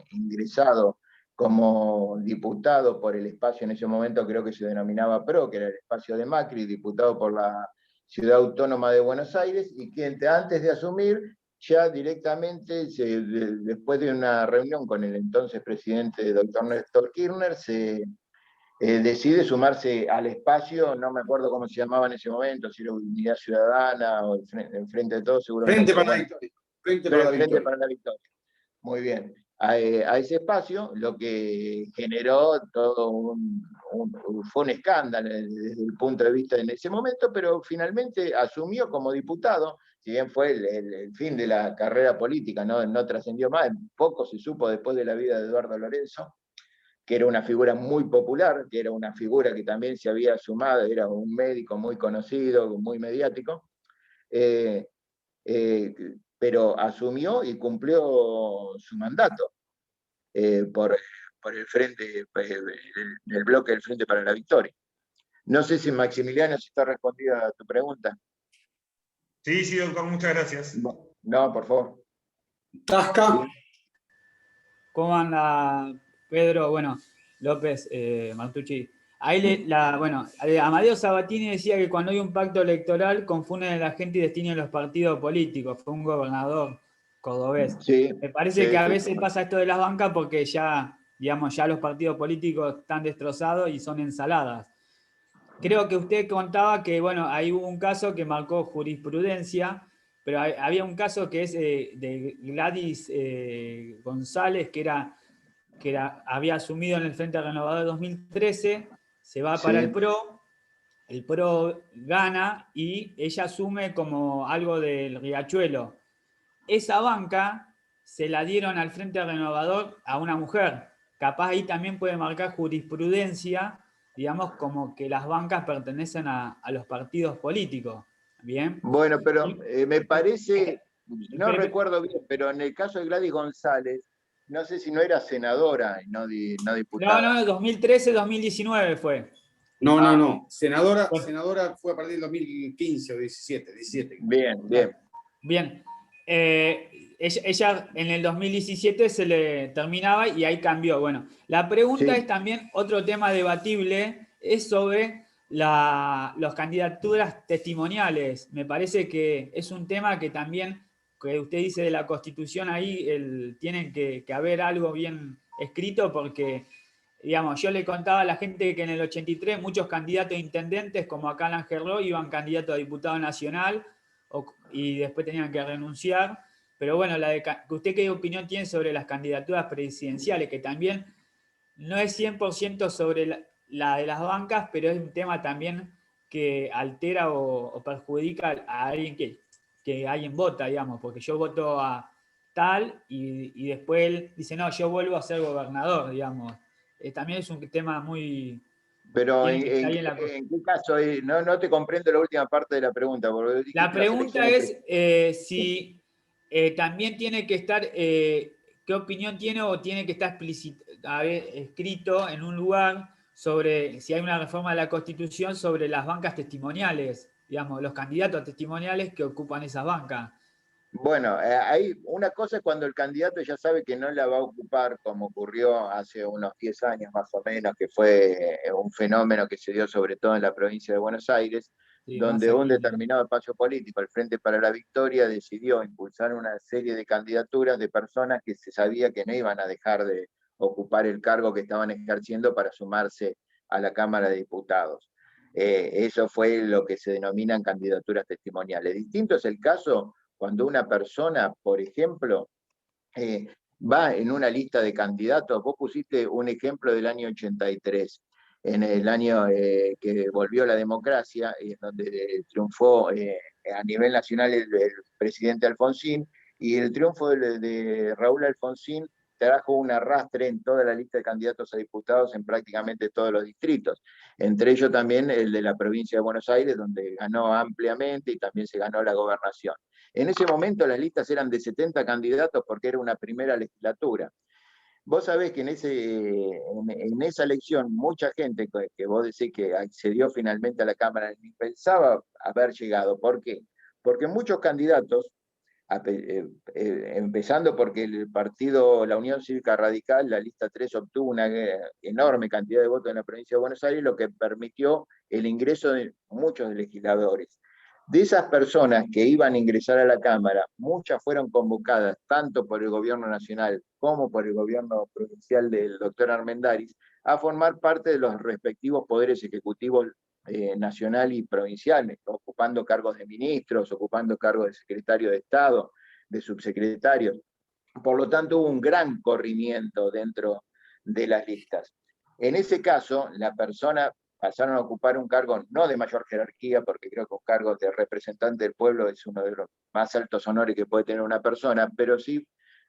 ingresado como diputado por el espacio, en ese momento creo que se denominaba PRO, que era el espacio de Macri, diputado por la Ciudad Autónoma de Buenos Aires, y que antes de asumir, ya directamente, después de una reunión con el entonces presidente, doctor Néstor Kirchner, decide sumarse al espacio, no me acuerdo cómo se llamaba en ese momento, si era Unidad Ciudadana o el Frente de Todos, seguro
Frente
no,
para
bueno,
la Victoria. Frente para la
Frente
Victoria.
para la Victoria. Muy bien. A ese espacio, lo que generó fue un escándalo desde el punto de vista en ese momento, pero finalmente asumió como diputado, si bien fue el fin de la carrera política, no trascendió más, poco se supo después de la vida de Eduardo Lorenzo, que era una figura muy popular, que era una figura que también se había sumado, era un médico muy conocido, muy mediático, eh, eh, pero asumió y cumplió su mandato por el frente, el bloque del Frente para la Victoria. No sé si Maximiliano se está respondiendo a tu pregunta.
Sí, sí, doctor, muchas gracias.
No, por favor.
Tasca.
¿Cómo anda, Pedro? Bueno, López, Martucci. Ahí bueno, Amadeo Sabatini decía que cuando hay un pacto electoral confunden a la gente y destinan los partidos políticos. Fue un gobernador cordobés.
Sí,
Me parece que a
sí.
veces pasa esto de las bancas porque ya, digamos, ya los partidos políticos están destrozados y son ensaladas. Creo que usted contaba que, bueno, ahí hubo un caso que marcó jurisprudencia, pero había un caso que es de Gladys González, que había asumido en el Frente Renovador 2013, se va para
Sí.
el PRO gana y ella asume como algo del Riachuelo. Esa banca se la dieron al Frente Renovador a una mujer. Capaz ahí también puede marcar jurisprudencia, digamos, como que las bancas pertenecen a los partidos políticos. ¿Bien?
Bueno, pero me parece, no
Espere,
recuerdo bien, pero en el caso de Gladys González, no sé si no era senadora y no diputada.
no, 2013-2019 fue.
No. Senadora fue a partir del 2015 o 17.
Bien.
Bien. Ella en el 2017 se le terminaba y ahí cambió. Bueno, la pregunta
Sí.
es también otro tema debatible, es sobre las candidaturas testimoniales. Me parece que es un tema que también, que usted dice de la Constitución, ahí tiene que haber algo bien escrito porque, digamos, yo le contaba a la gente que en el 83 muchos candidatos a intendentes, como acá en Ángel Roy, iban candidatos a diputado nacional y después tenían que renunciar. Pero bueno, ¿usted qué opinión tiene sobre las candidaturas presidenciales? Que también no es 100% sobre la de las bancas, pero es un tema también que altera o perjudica a alguien que alguien vota, digamos, porque yo voto a tal y después él dice, no, yo vuelvo a ser gobernador, digamos. También es un tema muy...
Pero
Tiene que estar ahí
¿en qué caso? No te comprendo la última parte de la pregunta, porque
La
dijiste las
pregunta
elecciones.
es si también tiene que estar, qué opinión tiene o tiene que estar escrito en un lugar sobre si hay una reforma de la Constitución sobre las bancas testimoniales, digamos, los candidatos testimoniales que ocupan esas bancas.
Bueno, hay una cosa es cuando el candidato ya sabe que no la va a ocupar, como ocurrió hace unos 10 años más o menos, que fue un fenómeno que se dio sobre todo en la provincia de Buenos Aires,
Sí,
donde un
Massimino.
determinado espacio político, el Frente para la Victoria, decidió impulsar una serie de candidaturas de personas que se sabía que no iban a dejar de ocupar el cargo que estaban ejerciendo para sumarse a la Cámara de Diputados. Eso fue lo que se denominan candidaturas testimoniales. Distinto es el caso cuando una persona, por ejemplo, va en una lista de candidatos. Vos pusiste un ejemplo del año 83, en el año que volvió la democracia, y en donde triunfó a nivel nacional el presidente Alfonsín, y el triunfo de Raúl Alfonsín trajo un arrastre en toda la lista de candidatos a diputados en prácticamente todos los distritos, entre ellos también el de la provincia de Buenos Aires, donde ganó ampliamente y también se ganó la gobernación. En ese momento las listas eran de 70 candidatos porque era una primera legislatura. Vos sabés que en esa elección mucha gente que vos decís que accedió finalmente a la Cámara ni pensaba haber llegado. ¿Por qué? Porque muchos candidatos, empezando porque el partido, la Unión Cívica Radical, la lista 3 obtuvo una enorme cantidad de votos en la provincia de Buenos Aires, lo que permitió el ingreso de muchos legisladores. De esas personas que iban a ingresar a la Cámara, muchas fueron convocadas tanto por el gobierno nacional como por el gobierno provincial del doctor Armendáriz a formar parte de los respectivos poderes ejecutivos nacional y provincial, ocupando cargos de ministros, ocupando cargos de secretario de Estado, de subsecretarios. Por lo tanto, hubo un gran corrimiento dentro de las listas. En ese caso, la persona pasaron a ocupar un cargo no de mayor jerarquía, porque creo que un cargo de representante del pueblo es uno de los más altos honores que puede tener una persona, pero sí,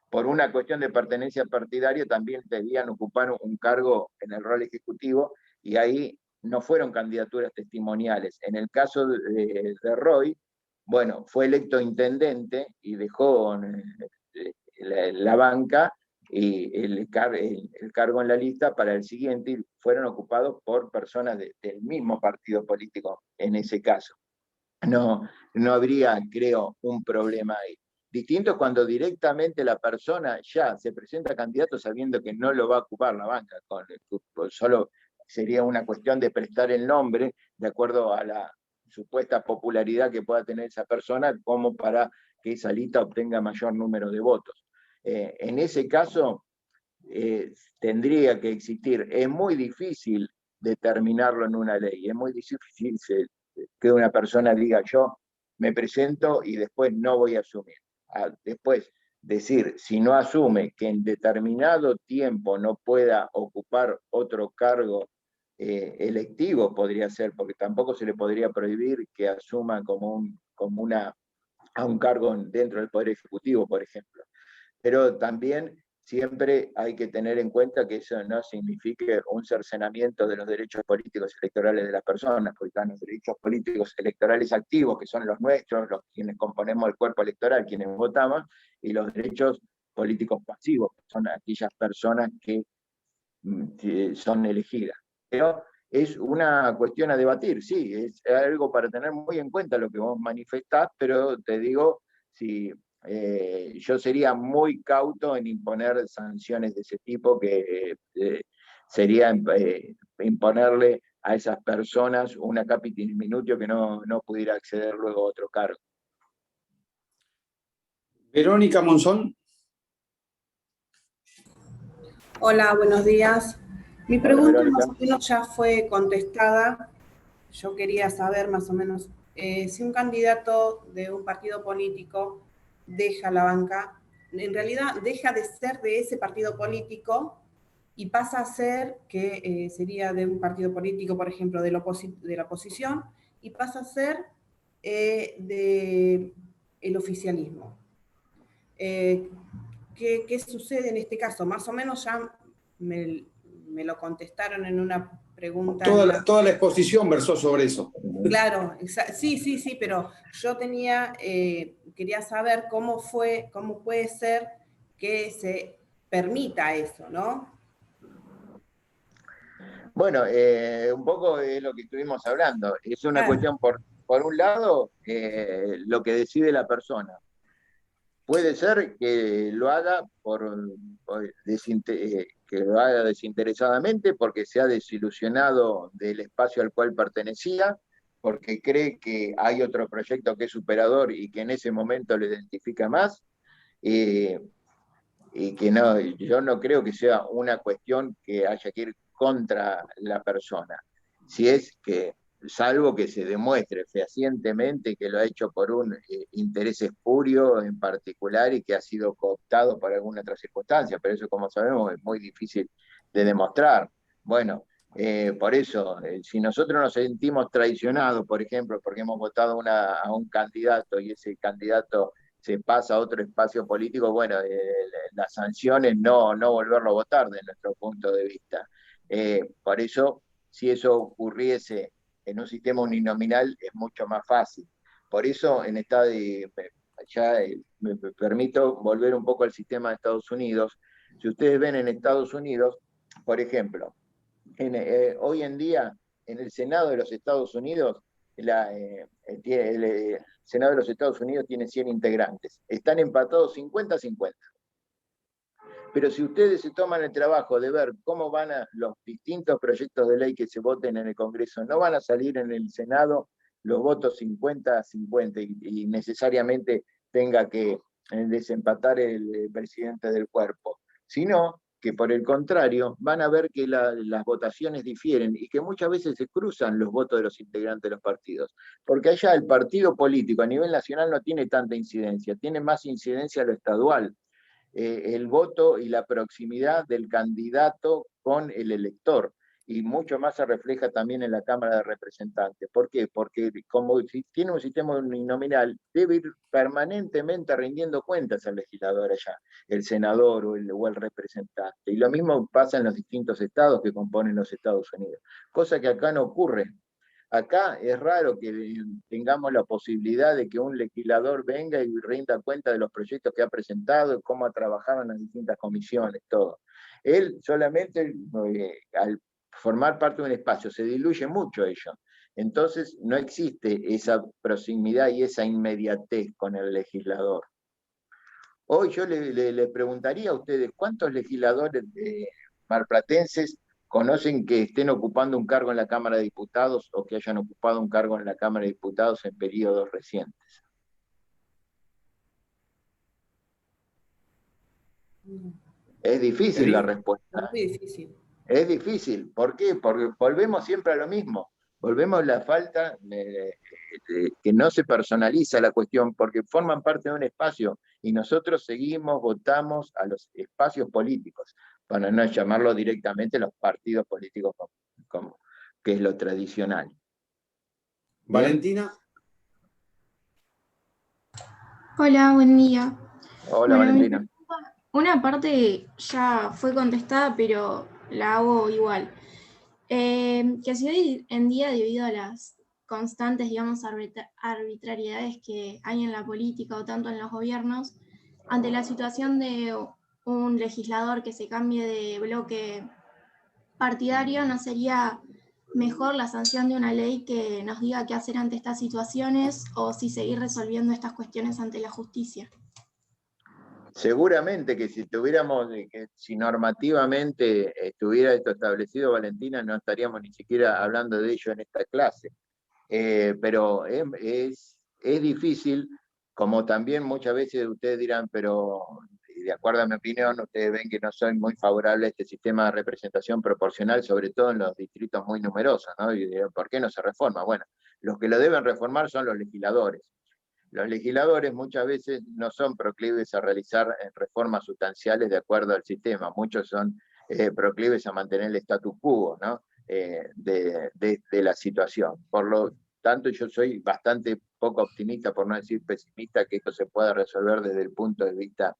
por una cuestión de pertenencia partidaria, también debían ocupar un cargo en el rol ejecutivo, y ahí no fueron candidaturas testimoniales. En el caso de Roy, bueno, fue electo intendente y dejó la banca y el cargo en la lista para el siguiente, y fueron ocupados por personas del mismo partido político en ese caso. No habría, creo, un problema ahí. Distinto es cuando directamente la persona ya se presenta candidato sabiendo que no lo va a ocupar la banca, solo sería una cuestión de prestar el nombre de acuerdo a la supuesta popularidad que pueda tener esa persona, como para que esa lista obtenga mayor número de votos. En ese caso, tendría que existir. Es muy difícil determinarlo en una ley, es muy difícil que una persona diga yo me presento y después no voy a asumir. Después, decir, si no asume que en determinado tiempo no pueda ocupar otro cargo electivo, podría ser, porque tampoco se le podría prohibir que asuma a un cargo dentro del Poder Ejecutivo, por ejemplo. Pero también siempre hay que tener en cuenta que eso no signifique un cercenamiento de los derechos políticos electorales de las personas, porque están los derechos políticos electorales activos, que son los nuestros, los quienes componemos el cuerpo electoral, quienes votamos, y los derechos políticos pasivos, que son aquellas personas que son elegidas. Pero es una cuestión a debatir, sí, es algo para tener muy en cuenta lo que vos manifestás, pero te digo, si yo sería muy cauto en imponer sanciones de ese tipo, que sería imponerle a esas personas una capitis minutio que no pudiera acceder luego a otro cargo.
Verónica Monzón.
Hola, buenos días. Mi pregunta más o menos ya fue contestada. Yo quería saber más o menos si un candidato de un partido político deja la banca, en realidad deja de ser de ese partido político y pasa a ser, que sería de un partido político, por ejemplo, de la oposición, y pasa a ser del oficialismo. ¿Qué sucede en este caso? Más o menos ya me lo contestaron en una pregunta.
Toda la exposición versó sobre eso.
Claro, sí, pero yo quería saber cómo puede ser que se permita eso, ¿no?
Bueno, un poco es lo que estuvimos hablando. Es una cuestión, por un lado, lo que decide la persona. Puede ser que lo haga que lo haga desinteresadamente porque se ha desilusionado del espacio al cual pertenecía, porque cree que hay otro proyecto que es superador y que en ese momento lo identifica más, y que yo no creo que sea una cuestión que haya que ir contra la persona. Si es que, salvo que se demuestre fehacientemente que lo ha hecho por un interés espurio en particular y que ha sido cooptado por alguna otra circunstancia, pero eso, como sabemos, es muy difícil de demostrar. Bueno, por eso, si nosotros nos sentimos traicionados, por ejemplo, porque hemos votado a un candidato y ese candidato se pasa a otro espacio político, bueno, la sanción es no volverlo a votar desde nuestro punto de vista. Por eso, si eso ocurriese en un sistema uninominal, es mucho más fácil. Por eso, me permito volver un poco al sistema de Estados Unidos. Si ustedes ven en Estados Unidos, por ejemplo, hoy en día, en el Senado de los Estados Unidos, el Senado de los Estados Unidos tiene 100 integrantes. Están empatados 50-50. Pero si ustedes se toman el trabajo de ver cómo van los distintos proyectos de ley que se voten en el Congreso, no van a salir en el Senado los votos 50-50 y necesariamente tenga que desempatar el presidente del cuerpo, sino que por el contrario van a ver que las votaciones difieren y que muchas veces se cruzan los votos de los integrantes de los partidos, porque allá el partido político a nivel nacional no tiene tanta incidencia, tiene más incidencia lo estadual, el voto y la proximidad del candidato con el elector, y mucho más se refleja también en la Cámara de Representantes. ¿Por qué? Porque como tiene un sistema uninominal, debe ir permanentemente rindiendo cuentas al legislador allá, el senador o el representante. Y lo mismo pasa en los distintos estados que componen los Estados Unidos, cosa que acá no ocurre. Acá es raro que tengamos la posibilidad de que un legislador venga y rinda cuenta de los proyectos que ha presentado, cómo ha trabajado en las distintas comisiones, todo. Él solamente, al formar parte de un espacio, se diluye mucho ello. Entonces no existe esa proximidad y esa inmediatez con el legislador. Hoy yo le preguntaría a ustedes, ¿cuántos legisladores marplatenses conocen que estén ocupando un cargo en la Cámara de Diputados o que hayan ocupado un cargo en la Cámara de Diputados en periodos recientes? Es difícil la respuesta.
Muy difícil.
Es difícil. ¿Por qué? Porque volvemos siempre a lo mismo. Volvemos a la falta que no se personaliza la cuestión, porque forman parte de un espacio y nosotros votamos a los espacios políticos, para no llamarlo directamente los partidos políticos que es lo tradicional.
Valentina.
Hola, buen día.
Hola,
Bueno,
Valentina.
una parte ya fue contestada, pero la hago igual. Que si hoy en día, debido a las constantes, digamos, arbitrariedades que hay en la política o tanto en los gobiernos, ante la situación de un legislador que se cambie de bloque partidario, ¿no sería mejor la sanción de una ley que nos diga qué hacer ante estas situaciones o si seguir resolviendo estas cuestiones ante la justicia?
Seguramente que si normativamente estuviera esto establecido, Valentina, no estaríamos ni siquiera hablando de ello en esta clase. Pero es difícil, como también muchas veces ustedes dirán, pero de acuerdo a mi opinión, ustedes ven que no soy muy favorable a este sistema de representación proporcional, sobre todo en los distritos muy numerosos, ¿no? Y dirán, ¿por qué no se reforma? Bueno, los que lo deben reformar son los legisladores. Los legisladores muchas veces no son proclives a realizar reformas sustanciales de acuerdo al sistema, muchos son proclives a mantener el status quo, ¿no? de la situación. Por lo tanto, yo soy bastante poco optimista, por no decir pesimista, que esto se pueda resolver desde el punto de vista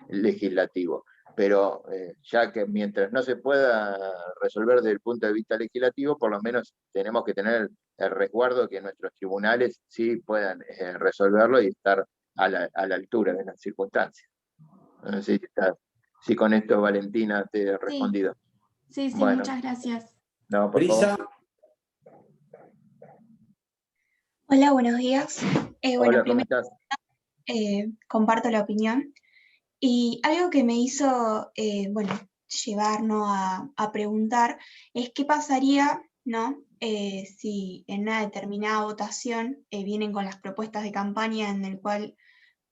legislativo. Pero ya que mientras no se pueda resolver desde el punto de vista legislativo, por lo menos tenemos que tener el resguardo que nuestros tribunales sí puedan resolverlo y estar a la altura de las circunstancias. No sé si con esto, Valentina, te he respondido.
Sí,
bueno,
muchas gracias.
No, por favor.
Hola, buenos días.
Hola, ¿cómo estás?
Comparto la opinión. Y algo que me hizo, llevarnos a preguntar es qué pasaría, ¿no? Si en una determinada votación vienen con las propuestas de campaña en el cual,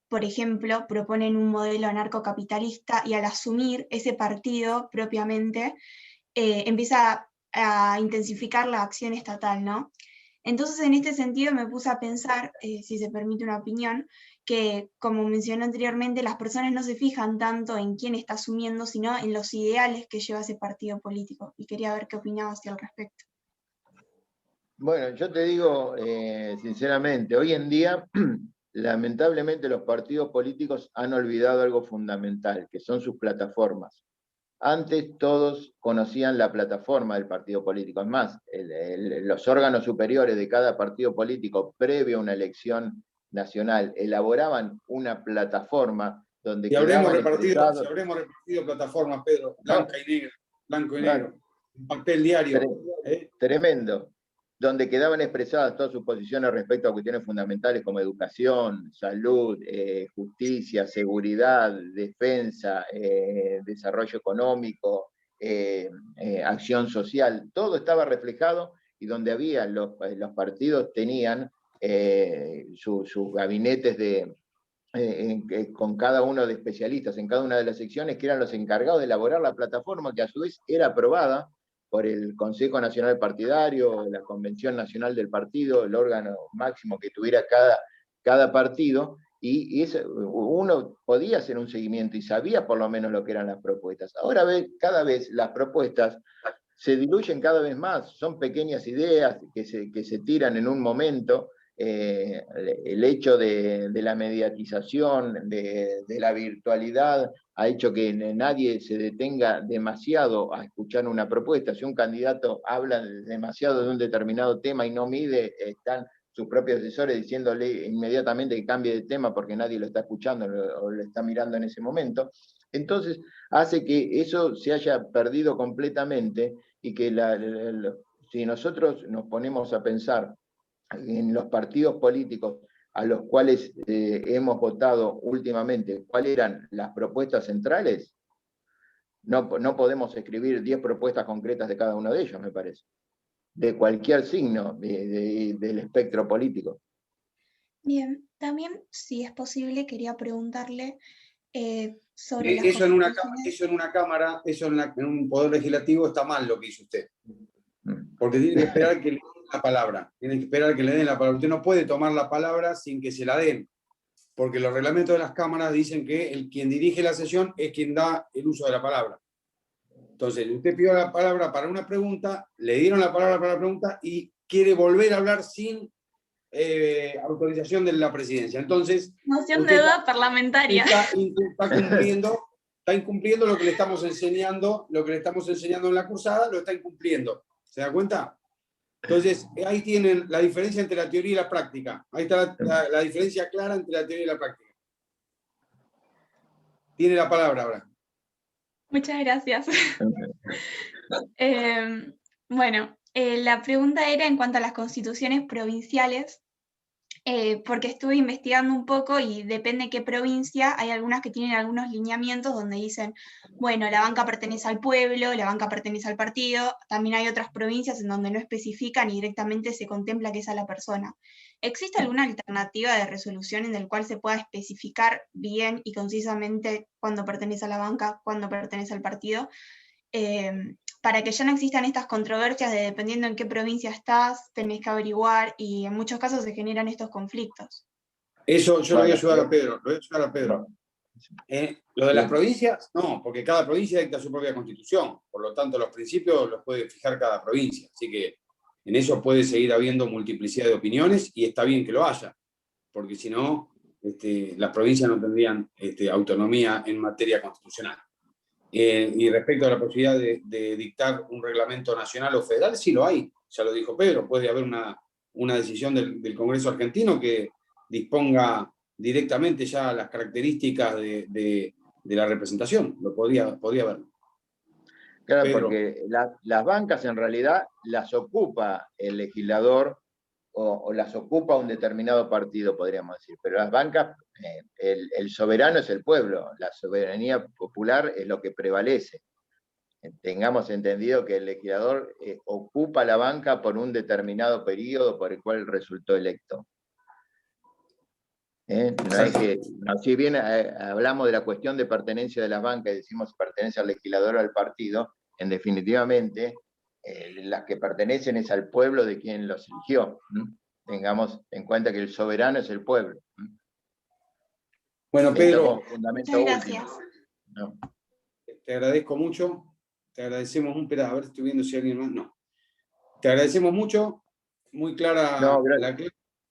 por ejemplo, proponen un modelo anarcocapitalista y al asumir ese partido propiamente, empieza a intensificar la acción estatal, ¿no? Entonces, en este sentido me puse a pensar, si se permite una opinión, que, como mencioné anteriormente, las personas no se fijan tanto en quién está asumiendo, sino en los ideales que lleva ese partido político. Y quería ver qué opinabas al respecto.
Bueno, yo te digo sinceramente, hoy en día lamentablemente los partidos políticos han olvidado algo fundamental, que son sus plataformas. Antes todos conocían la plataforma del partido político. Es más, los órganos superiores de cada partido político, previo a una elección nacional, elaboraban una plataforma donde
si habremos repartido plataformas, Pedro, blanco y negro, un papel diario.
Tremendo, donde quedaban expresadas todas sus posiciones respecto a cuestiones fundamentales como educación, salud, justicia, seguridad, defensa, desarrollo económico, acción social. Todo estaba reflejado, y donde había los partidos tenían sus gabinetes con cada uno de especialistas en cada una de las secciones, que eran los encargados de elaborar la plataforma, que a su vez era aprobada por el Consejo Nacional Partidario, la Convención Nacional del Partido, el órgano máximo que tuviera cada partido, y uno podía hacer un seguimiento y sabía por lo menos lo que eran las propuestas. Ahora cada vez las propuestas se diluyen cada vez más, son pequeñas ideas que se tiran en un momento. El hecho de la mediatización, de la virtualidad, ha hecho que nadie se detenga demasiado a escuchar una propuesta. Si un candidato habla demasiado de un determinado tema y no mide, están sus propios asesores diciéndole inmediatamente que cambie de tema porque nadie lo está escuchando o lo está mirando en ese momento. Entonces hace que eso se haya perdido completamente, y que si nosotros nos ponemos a pensar en los partidos políticos a los cuales hemos votado últimamente, cuáles eran las propuestas centrales, no podemos escribir 10 propuestas concretas de cada uno de ellos, me parece, de cualquier signo del espectro político.
Bien, también, si es posible, quería preguntarle sobre las
eso en una cámara, en un poder legislativo está mal lo que hizo usted. Porque tiene que esperar que le den la palabra. Tiene que esperar que le den la palabra. Usted no puede tomar la palabra sin que se la den. Porque los reglamentos de las cámaras dicen que quien dirige la sesión es quien da el uso de la palabra. Entonces, usted pidió la palabra para una pregunta, le dieron la palabra para la pregunta y quiere volver a hablar sin autorización de la presidencia. Entonces,
moción de duda parlamentaria.
Está incumpliendo lo que le estamos enseñando, en la cursada, lo está incumpliendo. ¿Se da cuenta? Entonces, ahí tienen la diferencia entre la teoría y la práctica. Ahí está la diferencia clara entre la teoría y la práctica. Tiene la palabra ahora.
Muchas gracias. Bueno, la pregunta era en cuanto a las constituciones provinciales, porque estuve investigando un poco y depende de qué provincia, hay algunas que tienen algunos lineamientos donde dicen, bueno, la banca pertenece al pueblo, la banca pertenece al partido. También hay otras provincias en donde no especifican y directamente se contempla que es a la persona. ¿Existe alguna alternativa de resolución en la cual se pueda especificar bien y concisamente cuándo pertenece a la banca, cuándo pertenece al partido? Para que ya no existan estas controversias de dependiendo en qué provincia estás, tenés que averiguar, y en muchos casos se generan estos conflictos.
Eso yo lo voy a ayudar a Pedro. Lo de las provincias, no, porque cada provincia dicta su propia constitución, por lo tanto los principios los puede fijar cada provincia, así que en eso puede seguir habiendo multiplicidad de opiniones y está bien que lo haya, porque si no, las provincias no tendrían autonomía en materia constitucional. Y respecto a la posibilidad de dictar un reglamento nacional o federal, sí lo hay, ya lo dijo Pedro, puede haber una decisión del Congreso argentino que disponga directamente ya las características de la representación, lo podría haber.
Claro,
Pedro.
porque las bancas en realidad las ocupa el legislador o las ocupa un determinado partido, podríamos decir, pero las bancas, el soberano es el pueblo, la soberanía popular es lo que prevalece. Tengamos entendido que el legislador ocupa la banca por un determinado periodo por el cual resultó electo. No es que, si bien hablamos de la cuestión de pertenencia de las bancas y decimos si pertenece al legislador o al partido, en definitivamente las que pertenecen es al pueblo de quien los eligió. Tengamos en cuenta que el soberano es el pueblo.
Bueno, Pedro,
muchas gracias.
No.
Te agradezco mucho, te agradecemos un pedazo, a ver, estoy viendo si alguien más, no. Te agradecemos mucho, muy clara,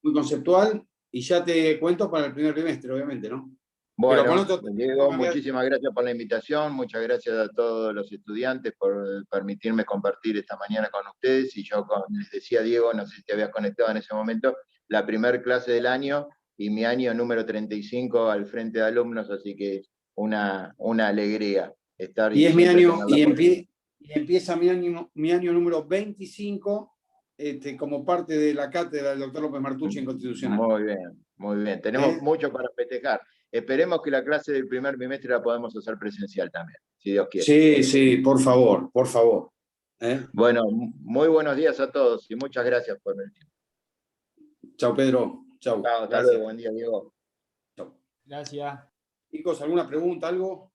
muy conceptual, y ya te cuento para el primer trimestre, obviamente, ¿no?
Bueno,
Pero con otro-
Diego, muchísimas gracias por la invitación, muchas gracias a todos los estudiantes por permitirme compartir esta mañana con ustedes. Y yo, como les decía Diego, no sé si te habías conectado en ese momento, la primer clase del año y mi año número 35 al frente de alumnos, así que una alegría estar
Y es mi
siempre
año,
tener la
y
oportunidad.
empieza mi año número 25 como parte de la cátedra del doctor López Martucci en Constitucional.
Muy bien, muy bien. Tenemos mucho para festejar. Esperemos que la clase del primer bimestre la podamos hacer presencial también, si Dios quiere.
Sí, sí, por favor, por favor.
Bueno, muy buenos días a todos y muchas gracias por el tiempo.
Chao, Pedro. Chao.
Chao, hasta
Gracias.
luego, buen día, Diego.
Chao.
Gracias.
Chicos, ¿alguna pregunta, algo?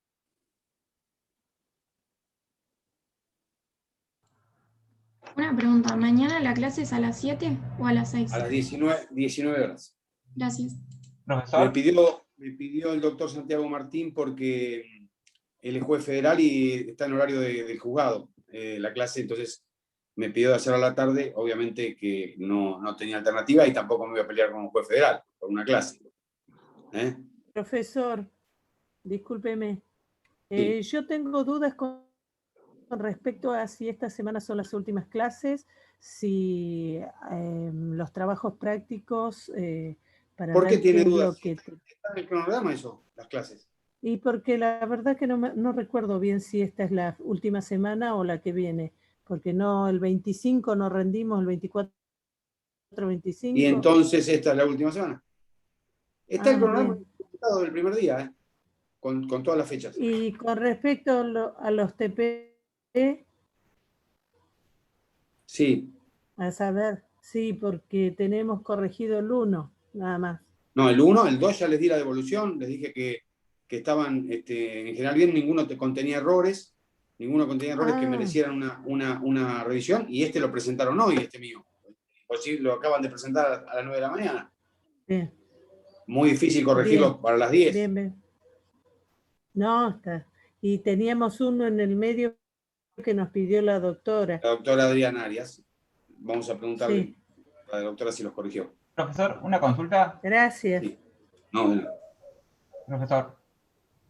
Una pregunta, ¿mañana la clase es a las 7 o a las 6?
A las 19 horas.
Gracias.
Me pidió el doctor Santiago Martín porque él es juez federal y está en horario del juzgado, la clase, entonces me pidió de hacer a la tarde, obviamente que no tenía alternativa y tampoco me voy a pelear con un juez federal por una clase.
Profesor, discúlpeme.
Sí.
Yo tengo dudas con respecto a si estas semanas son las últimas clases, si los trabajos prácticos para
¿Por qué
ver
tiene
qué es
dudas?
lo que...
¿Está en el cronograma eso, las clases?
Y porque la verdad que no recuerdo bien si esta es la última semana o la que viene, porque no, el 25 no rendimos, el 24, 25.
Y entonces esta es la última semana. Está el cronograma del primer día, con todas las fechas.
Y con respecto a los TP,
sí.
A saber, sí, porque tenemos corregido el 1, nada más.
No, el 1, el 2 ya les di la devolución, les dije que estaban en general bien, ninguno contenía errores que merecieran una revisión, y este lo presentaron hoy, este mío. Pues sí, lo acaban de presentar a las 9 de la mañana.
Bien.
Muy difícil corregirlo para las 10.
Bien. No, está. Y teníamos uno en el medio que nos pidió la doctora.
La doctora Adriana Arias. Vamos a preguntarle a la doctora si los corrigió.
Profesor, una consulta.
Gracias.
Sí. No.
Profesor.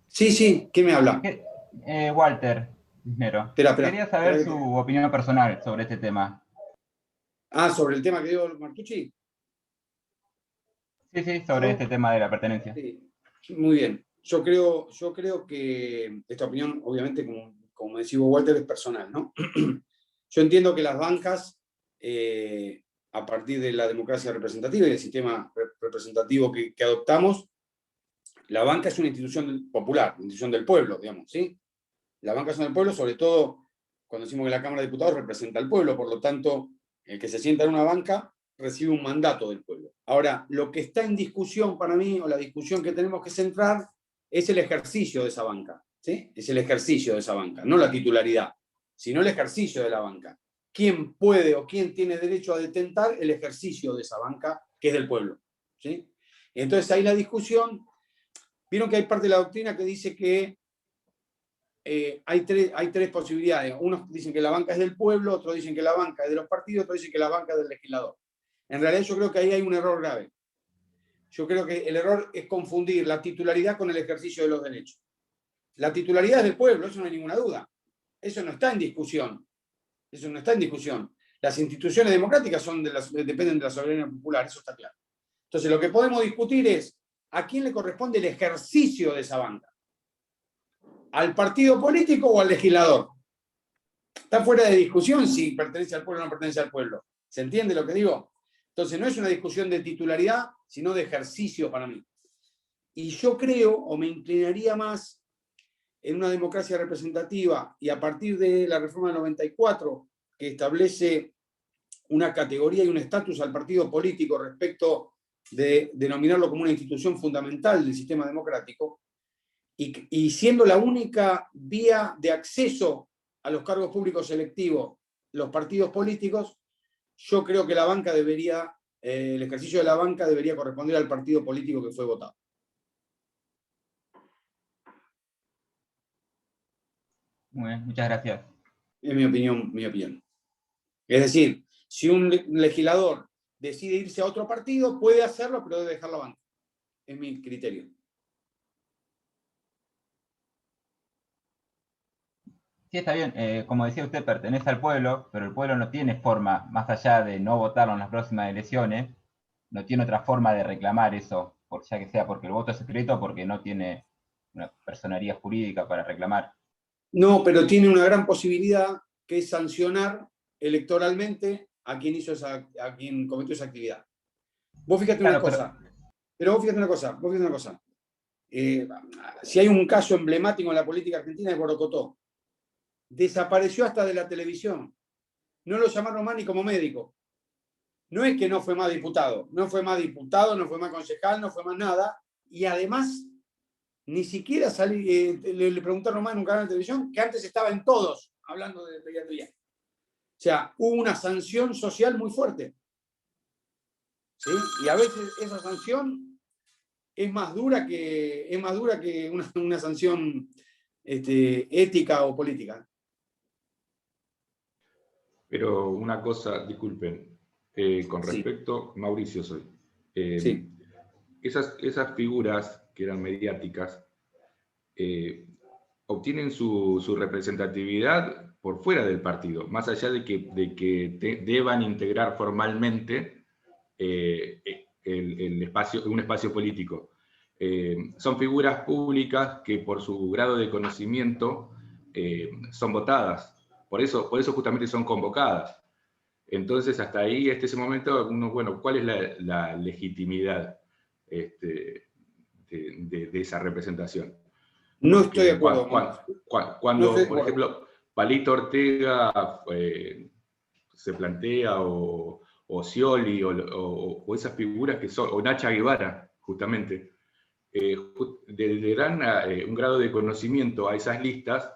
Sí, ¿quién me habla?
Walter Cisnero.
Espera.
Quería saber su opinión personal sobre este tema.
¿Sobre el tema que dio Martucci?
Sí, sobre este tema de la pertenencia.
Sí. Muy bien. Yo creo que esta opinión, obviamente, como decía Walter, es personal, ¿no? Yo entiendo que las bancas, a partir de la democracia representativa y del sistema representativo que adoptamos, la banca es una institución popular, una institución del pueblo, digamos, ¿sí? La banca son del pueblo, sobre todo cuando decimos que la Cámara de Diputados representa al pueblo, por lo tanto, el que se sienta en una banca recibe un mandato del pueblo. Ahora, lo que está en discusión para mí, o la discusión que tenemos que centrar, es el ejercicio de esa banca, ¿sí? Es el ejercicio de esa banca, no la titularidad, sino el ejercicio de la banca. ¿Quién puede o quién tiene derecho a detentar el ejercicio de esa banca, que es del pueblo? ¿Sí? Entonces, ahí la discusión, vieron que hay parte de la doctrina que dice que hay tres posibilidades. Unos dicen que la banca es del pueblo, otros dicen que la banca es de los partidos, otros dicen que la banca es del legislador. En realidad yo creo que ahí hay un error grave. Yo creo que el error es confundir la titularidad con el ejercicio de los derechos. La titularidad es del pueblo, eso no hay ninguna duda. Eso no está en discusión. Las instituciones democráticas dependen de la soberanía popular, eso está claro. Entonces lo que podemos discutir es a quién le corresponde el ejercicio de esa banca. ¿Al partido político o al legislador? Está fuera de discusión si pertenece al pueblo o no pertenece al pueblo. ¿Se entiende lo que digo? Entonces no es una discusión de titularidad, sino de ejercicio para mí. Y yo creo, o me inclinaría más en una democracia representativa, y a partir de la reforma del 94, que establece una categoría y un estatus al partido político respecto de denominarlo como una institución fundamental del sistema democrático, y siendo la única vía de acceso a los cargos públicos electivos los partidos políticos, yo creo que la banca el ejercicio de la banca debería corresponder al partido político que fue votado.
Muy bien, muchas gracias.
Es mi opinión. Es decir, si un legislador decide irse a otro partido, puede hacerlo, pero debe dejar la banca. Es mi criterio.
Sí, está bien. Como decía usted, pertenece al pueblo, pero el pueblo no tiene forma, más allá de no votarlo en las próximas elecciones, no tiene otra forma de reclamar eso, ya que sea porque el voto es secreto o porque no tiene una personería jurídica para reclamar.
No, pero tiene una gran posibilidad, que es sancionar electoralmente a quien cometió esa actividad. Vos fíjate una cosa. Pero vos fíjate una cosa. Si hay un caso emblemático en la política argentina, es Borocotó. Desapareció hasta de la televisión. No lo llamaron más ni como médico. No es que no fue más diputado, no fue más concejal, no fue más nada. Y además, ni siquiera le preguntaron más en un canal de televisión, que antes estaba en todos, hablando de pediatría. O sea, hubo una sanción social muy fuerte. ¿Sí? Y a veces esa sanción es más dura que una sanción ética o política.
Pero una cosa, disculpen, con respecto, sí. Mauricio soy.
Sí.
Esas figuras que eran mediáticas obtienen su representatividad por fuera del partido, más allá de que deban integrar formalmente un espacio político. Son figuras públicas que por su grado de conocimiento son votadas. Por eso justamente son convocadas. Entonces, hasta ahí, hasta ese momento, bueno, ¿cuál es la legitimidad de esa representación?
No estoy de acuerdo.
Cuando por ejemplo, Palito Ortega se plantea, o Scioli, o esas figuras que son, o Nacha Guevara, justamente, le dan un grado de conocimiento a esas listas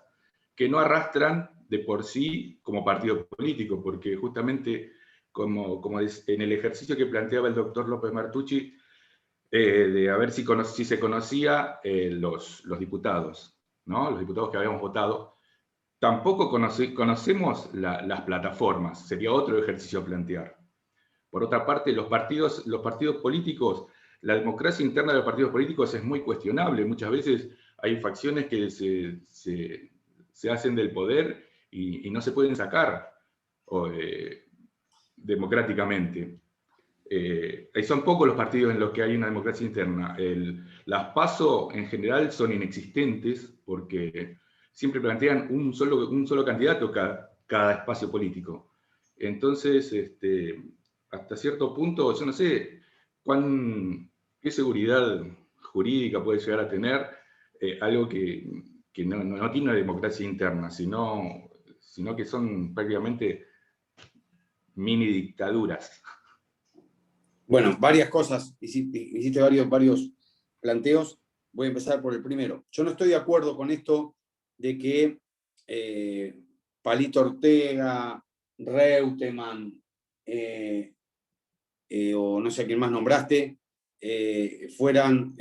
que no arrastran de por sí como partido político, porque justamente como en el ejercicio que planteaba el doctor López Martucci, de a ver si se conocía los diputados, ¿no? Los diputados que habíamos votado. Tampoco conocemos las plataformas, sería otro ejercicio a plantear. Por otra parte, los partidos políticos, la democracia interna de los partidos políticos es muy cuestionable. Muchas veces hay facciones que se hacen del poder y no se pueden sacar democráticamente. Son pocos los partidos en los que hay una democracia interna. Las PASO en general son inexistentes porque siempre plantean un solo candidato cada espacio político. Entonces, hasta cierto punto, yo no sé qué seguridad jurídica puede llegar a tener algo que no tiene una democracia interna, sino que son prácticamente mini dictaduras.
Bueno, varias cosas, hiciste varios planteos. Voy a empezar por el primero. Yo no estoy de acuerdo con esto de que Palito Ortega, Reutemann, o no sé a quién más nombraste, fueran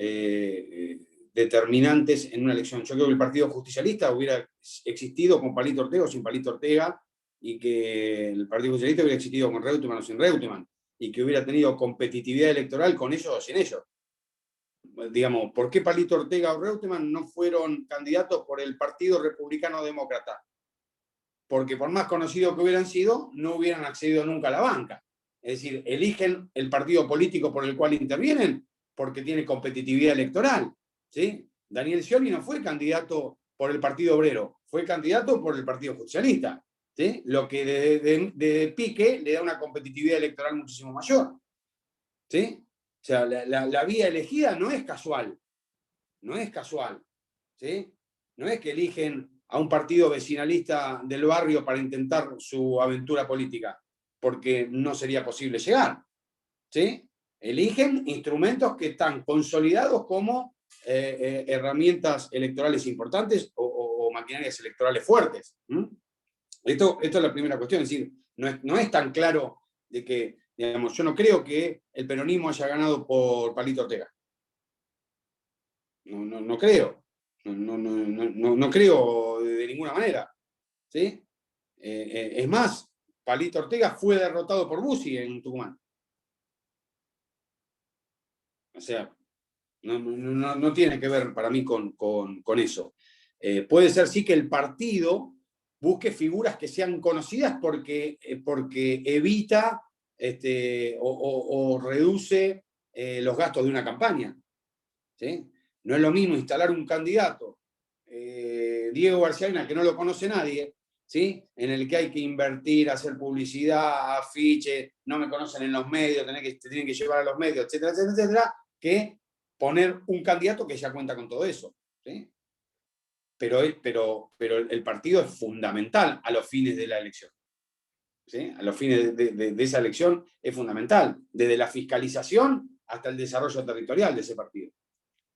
determinantes en una elección. Yo creo que el Partido Justicialista hubiera existido con Palito Ortega o sin Palito Ortega, y que el Partido Justicialista hubiera existido con Reutemann o sin Reutemann, y que hubiera tenido competitividad electoral con ellos o sin ellos. Digamos, ¿por qué Palito Ortega o Reutemann no fueron candidatos por el Partido Republicano Demócrata? Porque por más conocidos que hubieran sido, no hubieran accedido nunca a la banca. Es decir, eligen el partido político por el cual intervienen porque tiene competitividad electoral, ¿sí? Daniel Scioli no fue candidato por el Partido Obrero, fue candidato por el Partido Justicialista, ¿sí? Lo que de pique le da una competitividad electoral muchísimo mayor, ¿sí? O sea, la vía elegida no es casual, ¿sí? No es que eligen a un partido vecinalista del barrio para intentar su aventura política, porque no sería posible llegar, ¿sí? Eligen instrumentos que están consolidados como herramientas electorales importantes o maquinarias electorales fuertes. Esto es la primera cuestión, es decir, no es tan claro de que, digamos, yo no creo que el peronismo haya ganado por Palito Ortega. No creo. No creo de ninguna manera, ¿sí? Es más, Palito Ortega fue derrotado por Bussi en Tucumán. O sea, no tiene que ver para mí con eso. Puede ser sí que el partido busque figuras que sean conocidas porque evita o reduce los gastos de una campaña. ¿Sí? No es lo mismo instalar un candidato, Diego García Arena, que no lo conoce nadie, ¿sí? En el que hay que invertir, hacer publicidad, afiche, no me conocen en los medios, te tienen que llevar a los medios, etcétera, etcétera, etcétera, que poner un candidato que ya cuenta con todo eso. ¿Sí? Pero el partido es fundamental a los fines de la elección. ¿Sí? A los fines de esa elección es fundamental, desde la fiscalización hasta el desarrollo territorial de ese partido.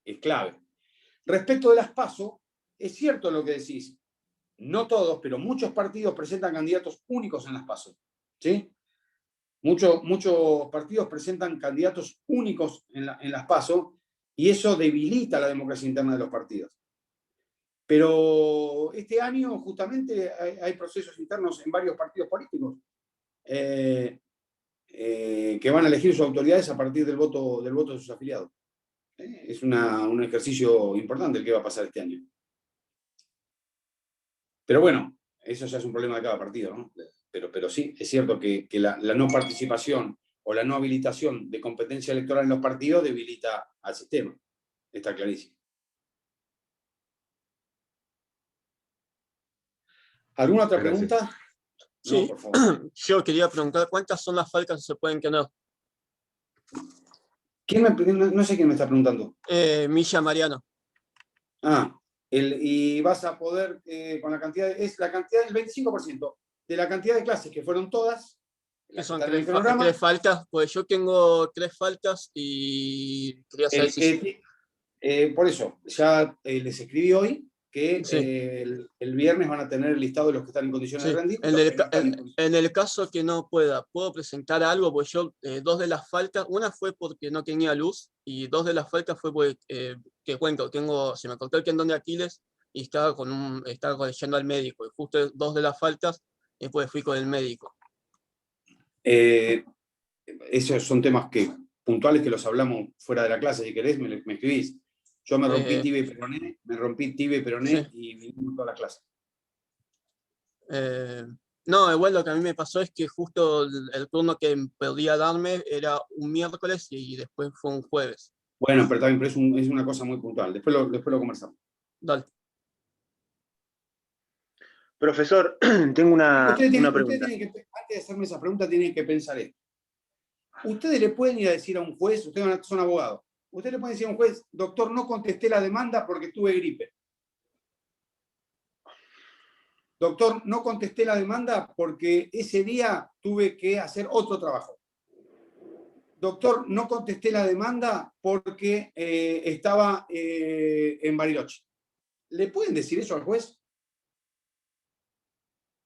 Es clave. Respecto de las PASO, es cierto lo que decís. No todos, pero muchos partidos presentan candidatos únicos en las PASO. ¿Sí? Muchos partidos presentan candidatos únicos en las PASO y eso debilita la democracia interna de los partidos. Pero este año justamente hay procesos internos en varios partidos políticos que van a elegir sus autoridades a partir del voto de sus afiliados. Es un ejercicio importante el que va a pasar este año. Pero bueno, eso ya es un problema de cada partido, ¿no? Pero sí, es cierto que la no participación o la no habilitación de competencia electoral en los partidos debilita al sistema. Está clarísimo. ¿Alguna otra pregunta?
Sí,
no, por favor.
Yo quería preguntar cuántas son las faltas que se pueden tener.
No sé quién me está preguntando.
Milla Mariano.
Y vas a poder, con la cantidad, es la cantidad del 25% de la cantidad de clases que fueron todas.
Que son tres faltas, pues yo tengo 3 faltas y quería saber si...
por eso, ya les escribí hoy que
sí.
El viernes van a tener el listado de los que están en condiciones de rendir.
En el caso que no pueda, ¿puedo presentar algo? Pues yo, 2 de las faltas, una fue porque no tenía luz y 2 de las faltas fue porque, que cuento, se me cortó el tendón de Aquiles y estaba yendo al médico. Y justo 2 de las faltas, después fui con el médico.
Esos son temas puntuales que los hablamos fuera de la clase. Si querés, me escribís. Yo me rompí tibia y peroné, sí. Y vinimos toda la clase.
No, igual lo que a mí me pasó es que justo el turno que podía darme era un miércoles y después fue un jueves.
Bueno, pero también es una cosa muy puntual. Después lo conversamos.
Dale.
Profesor, tengo una pregunta.
Antes de hacerme esa pregunta, tienen que pensar esto. Ustedes le pueden ir a decir a un juez, ustedes son abogados, ustedes le pueden decir a un juez, doctor, no contesté la demanda porque tuve gripe. Doctor, no contesté la demanda porque ese día tuve que hacer otro trabajo. Doctor, no contesté la demanda porque estaba en Bariloche. ¿Le pueden decir eso al juez?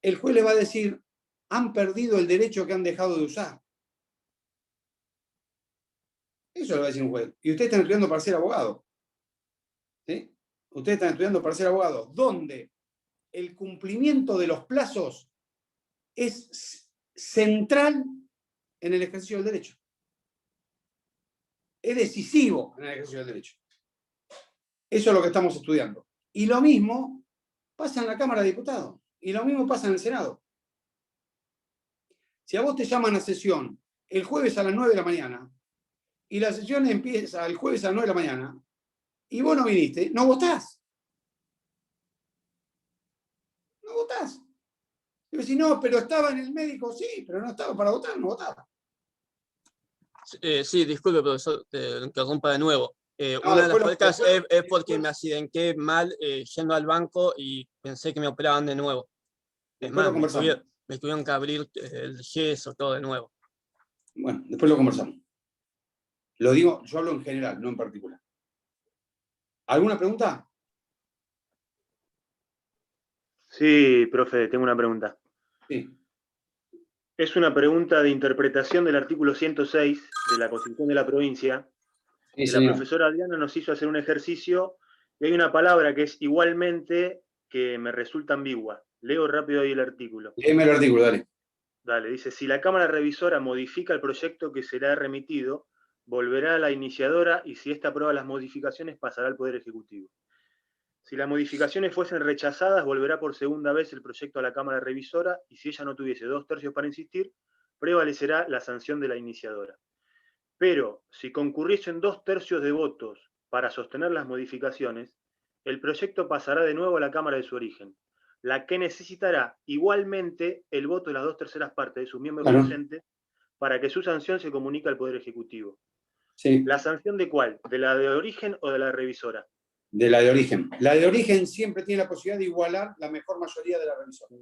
El juez le va a decir, han perdido el derecho que han dejado de usar. Eso le va a decir un juez. Y ustedes están estudiando para ser abogado. ¿Sí? Ustedes están estudiando para ser abogado. ¿Dónde? El cumplimiento de los plazos es central en el ejercicio del derecho. Es decisivo en el ejercicio del derecho. Eso es lo que estamos estudiando. Y lo mismo pasa en la Cámara de Diputados. Y lo mismo pasa en el Senado. Si a vos te llaman a sesión el jueves a las 9 de la mañana y la sesión empieza el jueves a las 9 de la mañana y vos no viniste, no votás. No votás. Y vos decís, no, pero estaba en el médico, sí, pero no estaba para votar, no votaba.
Sí, disculpe, profesor, te interrumpa de nuevo. Una de las faltas es porque me accidenté mal yendo al banco y pensé que me operaban de nuevo. Es más, me tuvieron que abrir el yeso, todo de nuevo.
Bueno, después lo conversamos. Lo digo, yo hablo en general, no en particular. ¿Alguna pregunta?
Sí, profe, tengo una pregunta.
Sí.
Es una pregunta de interpretación del artículo 106 de la Constitución de la provincia. Sí, la profesora Adriana nos hizo hacer un ejercicio y hay una palabra que es igualmente que me resulta ambigua. Leo rápido ahí el artículo.
Léeme el artículo, dale.
Dale, dice, si la Cámara Revisora modifica el proyecto que será remitido, volverá a la iniciadora y si ésta aprueba las modificaciones pasará al Poder Ejecutivo. Si las modificaciones fuesen rechazadas, volverá por segunda vez el proyecto a la Cámara Revisora y si ella no tuviese 2/3 para insistir, prevalecerá la sanción de la iniciadora. Pero si concurriesen 2/3 de votos para sostener las modificaciones, el proyecto pasará de nuevo a la Cámara de su origen, la que necesitará igualmente el voto de las 2/3 partes de sus miembros presentes para que su sanción se comunique al Poder Ejecutivo.
Sí.
¿La sanción de cuál? ¿De la de origen o de la revisora?
De la de origen. La de origen siempre tiene la posibilidad de igualar la mejor mayoría de la revisora.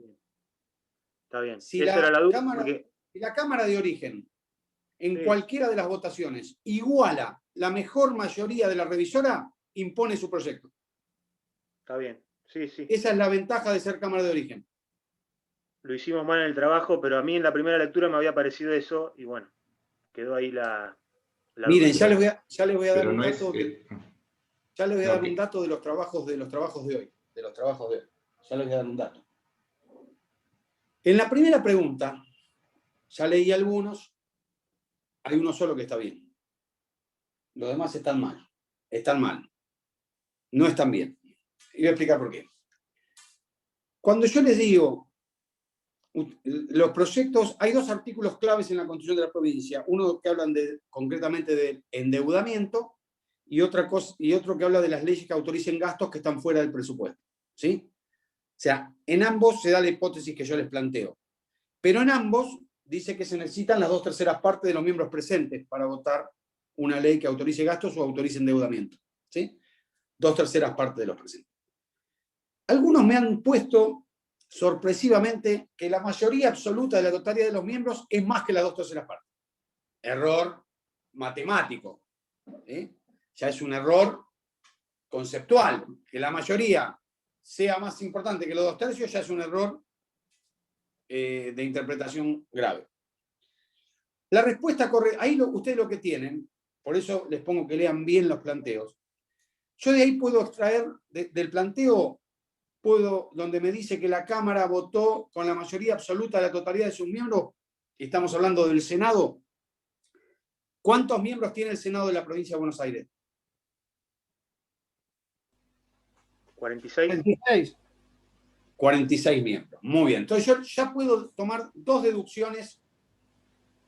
Está bien.
Si
Esa era la duda.
si la Cámara de origen, en cualquiera de las votaciones, iguala la mejor mayoría de la revisora, impone su proyecto.
Está bien. Sí, sí.
Esa es la ventaja de ser Cámara de origen.
Lo hicimos mal en el trabajo, pero a mí en la primera lectura me había parecido eso y bueno, quedó ahí la
Miren,
duda.
ya les voy a dar un
no
dato. Ya les voy a dar un
que-
dato de los trabajos de hoy. Ya les voy a dar un dato. En la primera pregunta, ya leí algunos, hay uno solo que está bien. Los demás están mal. Están mal. No están bien. Y voy a explicar por qué. Cuando yo les digo, los proyectos, hay dos artículos claves en la Constitución de la provincia. Uno que hablan concretamente del endeudamiento y otro que habla de las leyes que autoricen gastos que están fuera del presupuesto. ¿Sí? O sea, en ambos se da la hipótesis que yo les planteo. Pero en ambos dice que se necesitan las 2/3 partes de los miembros presentes para votar una ley que autorice gastos o autorice endeudamiento. ¿Sí? 2/3 partes de los presentes. Algunos me han puesto sorpresivamente que la mayoría absoluta de la totalidad de los miembros es más que las 2/3 partes. Error matemático. ¿Sí? Ya es un error conceptual. Que la mayoría sea más importante que los 2/3 ya es un error de interpretación grave. La respuesta correcta, ahí ustedes lo que tienen, por eso les pongo que lean bien los planteos. Yo de ahí puedo extraer, del planteo, donde me dice que la Cámara votó con la mayoría absoluta de la totalidad de sus miembros, y estamos hablando del Senado. ¿Cuántos miembros tiene el Senado de la provincia de Buenos Aires?
46.
46 miembros. Muy bien. Entonces yo ya puedo tomar dos deducciones.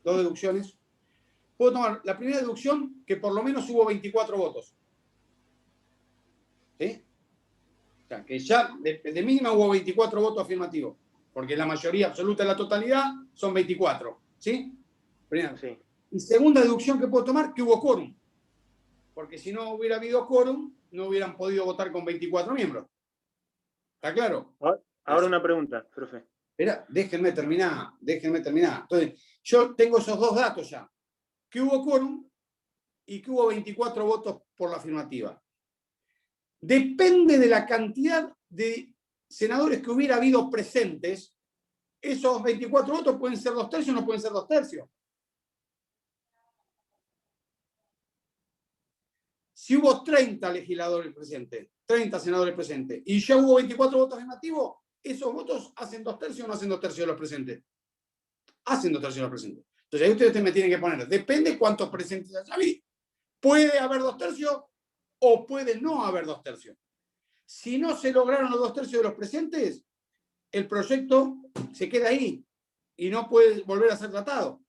Puedo tomar la primera deducción, que por lo menos hubo 24 votos. ¿Sí? O sea, que ya de mínima hubo 24 votos afirmativos, porque la mayoría absoluta de la totalidad son 24. ¿Sí? Primero.
Sí.
Y segunda deducción que puedo tomar, que hubo quórum. Porque si no hubiera habido quórum, no hubieran podido votar con 24 miembros. ¿Está claro?
Ahora una pregunta, profe.
Espera, déjenme terminar. Entonces, yo tengo esos dos datos ya. Que hubo quórum y que hubo 24 votos por la afirmativa. Depende de la cantidad de senadores que hubiera habido presentes, esos 24 votos pueden ser 2/3 o no pueden ser 2/3. Si hubo 30 legisladores presentes, 30 senadores presentes, y ya hubo 24 votos afirmativos, esos votos hacen 2/3 o no hacen 2/3 de los presentes. Hacen 2/3 de los presentes. Entonces ahí ustedes me tienen que poner, depende cuántos presentes haya habido. Puede haber 2/3 o puede no haber 2/3. Si no se lograron los 2/3 de los presentes, el proyecto se queda ahí y no puede volver a ser tratado,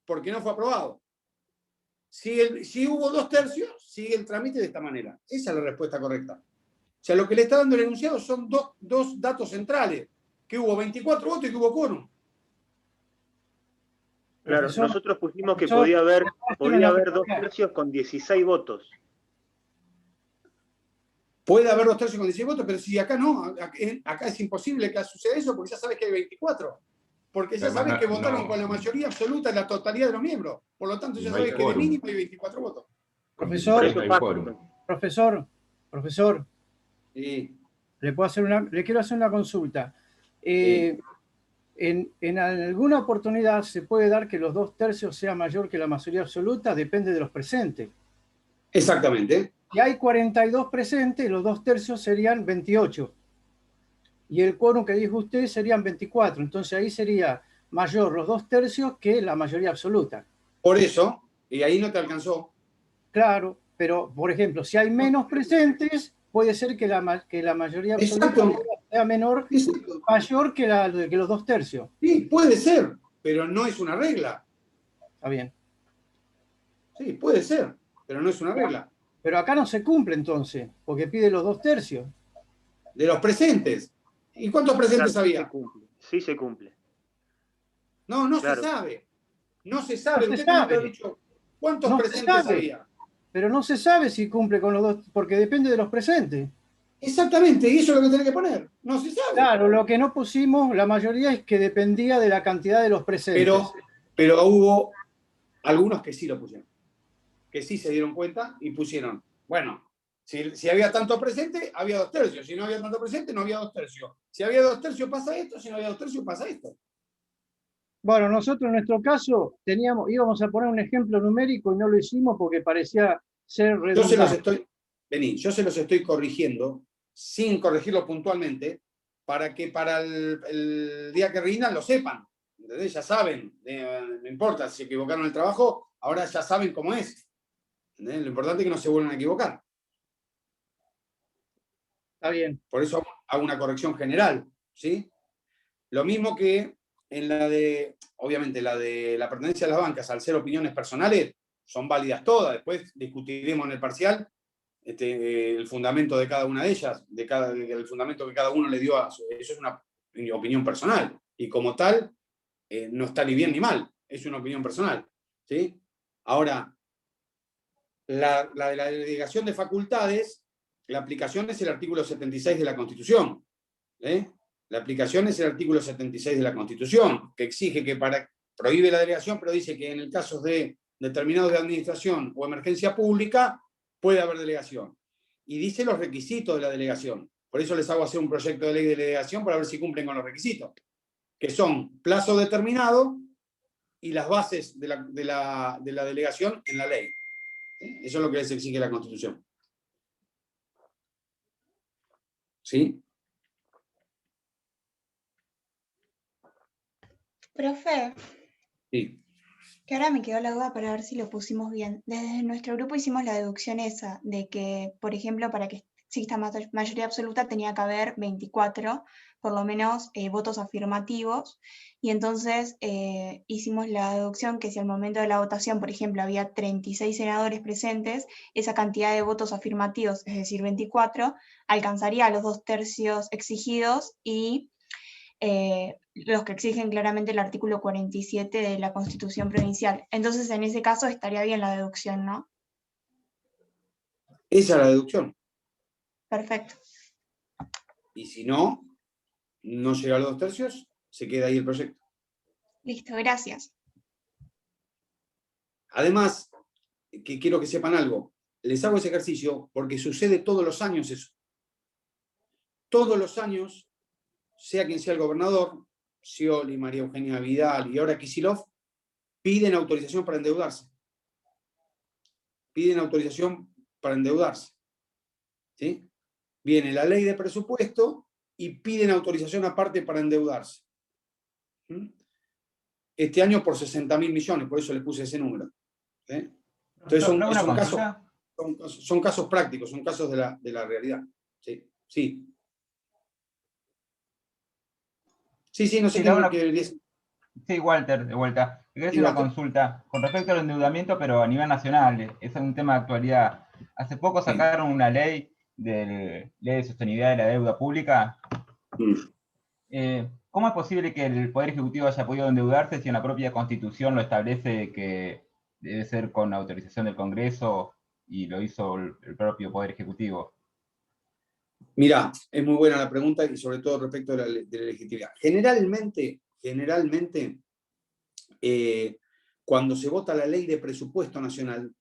porque no fue aprobado. Si hubo 2/3, sigue el trámite de esta manera. Esa es la respuesta correcta. O sea, lo que le está dando el enunciado son dos datos centrales, que hubo 24 votos y que hubo quórum.
Claro,
Profesor,
nosotros pusimos que
profesor,
podía haber 2/3 con 16 votos.
Puede haber 2/3 con 16 votos, pero si acá no, acá es imposible que suceda eso, porque ya sabes que hay 24. Porque ya sabes que votaron con la mayoría absoluta de la totalidad de los miembros. Por lo tanto, ya sabes que de mínimo hay 24 votos.
Profesor,
Sí.
le quiero hacer una consulta. En alguna oportunidad se puede dar que los 2/3 sea mayor que la mayoría absoluta, depende de los presentes.
Exactamente.
Si hay 42 presentes, los 2/3 serían 28. Y el quórum que dijo usted serían 24. Entonces ahí sería mayor los 2/3 que la mayoría absoluta.
Por eso, Y ahí no te alcanzó.
Claro, pero por ejemplo, si hay menos presentes, puede ser que la mayoría absoluta sea mayor que los 2/3.
Sí, puede ser, pero no es una regla.
Está bien.
Sí, puede ser, pero no es una regla.
Pero acá no se cumple entonces, porque pide los 2/3.
De los presentes. ¿Y cuántos presentes había?
Sí se cumple.
No, no
Claro.
se sabe. No se sabe.
No se
Usted tiene que
sabe.
haber dicho cuántos
No se
presentes
sabe.
había.
Pero no se sabe si cumple con los 2, porque depende de los presentes.
Exactamente, y eso es lo que tiene que poner. No se sabe.
Claro, lo que no pusimos, la mayoría, es que dependía de la cantidad de los presentes.
Pero hubo algunos que sí lo pusieron. Que sí se dieron cuenta y pusieron. Bueno, si había tanto presente, había 2/3. Si no había tanto presente, no había 2/3. Si había 2/3 pasa esto, si no había 2/3 pasa esto.
Bueno, nosotros en nuestro caso íbamos a poner un ejemplo numérico y no lo hicimos porque parecía ser redundante.
Yo se los estoy corrigiendo, sin corregirlo puntualmente, para que para el día que rindan lo sepan. ¿Entendés? Ya saben, no importa si equivocaron el trabajo, ahora ya saben cómo es. ¿Entendés? Lo importante es que no se vuelvan a equivocar.
Está bien.
Por eso hago una corrección general, ¿sí? Lo mismo que en obviamente la de la pertenencia a las bancas, al ser opiniones personales, son válidas todas. Después discutiremos en el parcial el fundamento de cada una de ellas, el fundamento que cada uno le dio a eso. Eso es una opinión personal. Y como tal, no está ni bien ni mal. Es una opinión personal, ¿sí? Ahora, la de la delegación de facultades, la aplicación es el artículo 76 de la Constitución. La aplicación es el artículo 76 de la Constitución, que exige que prohíbe la delegación, pero dice que en el caso de determinados de administración o emergencia pública, puede haber delegación. Y dice los requisitos de la delegación. Por eso les hago hacer un proyecto de ley de delegación para ver si cumplen con los requisitos, que son plazo determinado y las bases de la delegación en la ley. Eso es lo que les exige la Constitución. ¿Sí?
Profe.
Sí.
Que ahora me quedó la duda para ver si lo pusimos bien. Desde nuestro grupo hicimos la deducción esa, de que, por ejemplo, para que exista mayoría absoluta tenía que haber 24, por lo menos, votos afirmativos. Y entonces hicimos la deducción que si al momento de la votación, por ejemplo, había 36 senadores presentes, esa cantidad de votos afirmativos, es decir, 24, alcanzaría a los 2/3 exigidos y los que exigen claramente el artículo 47 de la Constitución Provincial. Entonces, en ese caso estaría bien la deducción, ¿no?
Esa es la deducción.
Perfecto.
Y si no llega a los 2/3, se queda ahí el proyecto.
Listo, gracias.
Además, que quiero que sepan algo, les hago ese ejercicio porque sucede todos los años eso. Todos los años, sea quien sea el gobernador, Scioli, María Eugenia Vidal y ahora Kicillof, piden autorización para endeudarse. Piden autorización para endeudarse. ¿Sí? Viene la ley de presupuesto y piden autorización aparte para endeudarse. Este año por 60.000 millones, por eso le puse ese número. ¿Sí? Entonces son casos prácticos, son casos de la realidad. ¿Sí? Sí. Sí, no sé qué dice.
Sí, Walter, de vuelta. Quería hacer una consulta con respecto al endeudamiento, pero a nivel nacional. Es un tema de actualidad. Hace poco sacaron una ley de sostenibilidad de la deuda pública. ¿Cómo es posible que el Poder Ejecutivo haya podido endeudarse si en la propia Constitución lo establece que debe ser con autorización del Congreso y lo hizo el propio Poder Ejecutivo?
Mirá, es muy buena la pregunta y sobre todo respecto de la legitimidad. Generalmente, cuando se vota la ley de presupuesto nacional,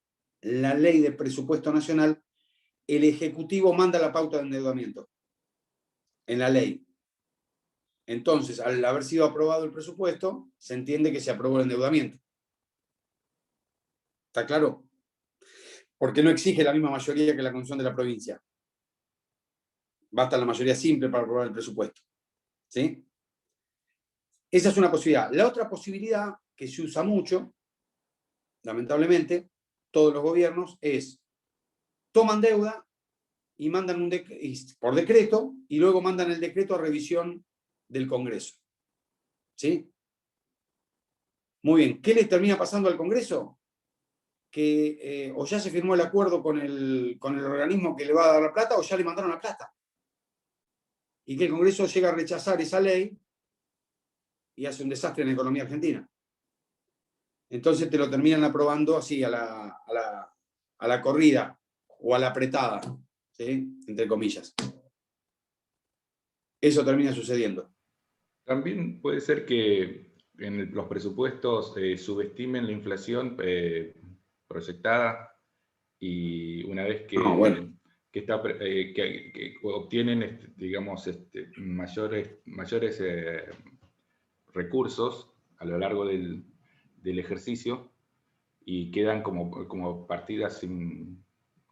el Ejecutivo manda la pauta de endeudamiento en la ley. Entonces, al haber sido aprobado el presupuesto, se entiende que se aprobó el endeudamiento. ¿Está claro? Porque no exige la misma mayoría que la Constitución de la provincia. Basta la mayoría simple para aprobar el presupuesto. ¿Sí? Esa es una posibilidad. La otra posibilidad, que se usa mucho, lamentablemente, todos los gobiernos, es toman deuda y mandan por decreto, y luego mandan el decreto a revisión del Congreso. ¿Sí? Muy bien. ¿Qué le termina pasando al Congreso? Que o ya se firmó el acuerdo con el organismo que le va a dar la plata, o ya le mandaron la plata. Y que el Congreso llega a rechazar esa ley y hace un desastre en la economía argentina. Entonces te lo terminan aprobando así, a la corrida o a la apretada, ¿sí? Entre comillas. Eso termina sucediendo.
También puede ser que en los presupuestos subestimen la inflación proyectada, y una vez que, que obtienen digamos, mayores recursos a lo largo del ejercicio, y quedan como partidas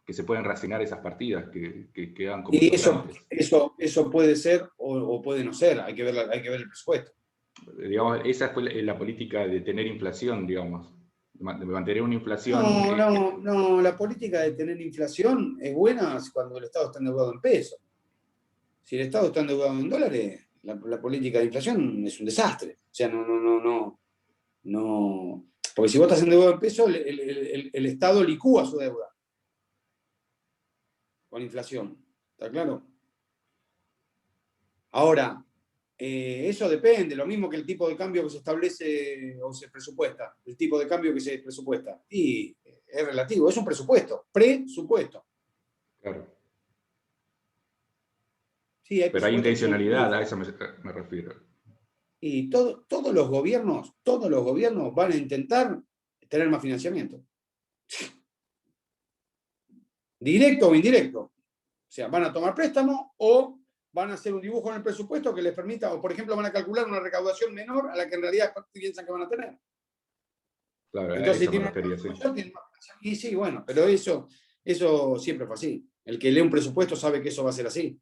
que se pueden reasignar esas partidas, que quedan como...
Y eso puede ser o puede no ser, hay que ver el presupuesto.
Digamos, esa fue la política de tener inflación, digamos, de mantener una inflación...
No, la política de tener inflación es buena cuando el Estado está endeudado en pesos. Si el Estado está endeudado en dólares, la política de inflación es un desastre. O sea, no. Porque si vos estás endeudado en pesos, el Estado licúa su deuda con inflación. ¿Está claro? Ahora, eso depende, lo mismo que el tipo de cambio que se establece o se presupuesta, el tipo de cambio que se presupuesta. Y es relativo, es un presupuesto, presupuesto.
Claro.
Sí,
pero hay intencionalidad, a eso me refiero.
Y todos los gobiernos van a intentar tener más financiamiento. Directo o indirecto. O sea, van a tomar préstamo o van a hacer un dibujo en el presupuesto que les permita, o por ejemplo van a calcular una recaudación menor a la que en realidad piensan que van a tener.
Claro,
entonces,
a eso me refería, sí.
Y sí, bueno, pero eso siempre fue así. El que lee un presupuesto sabe que eso va a ser así.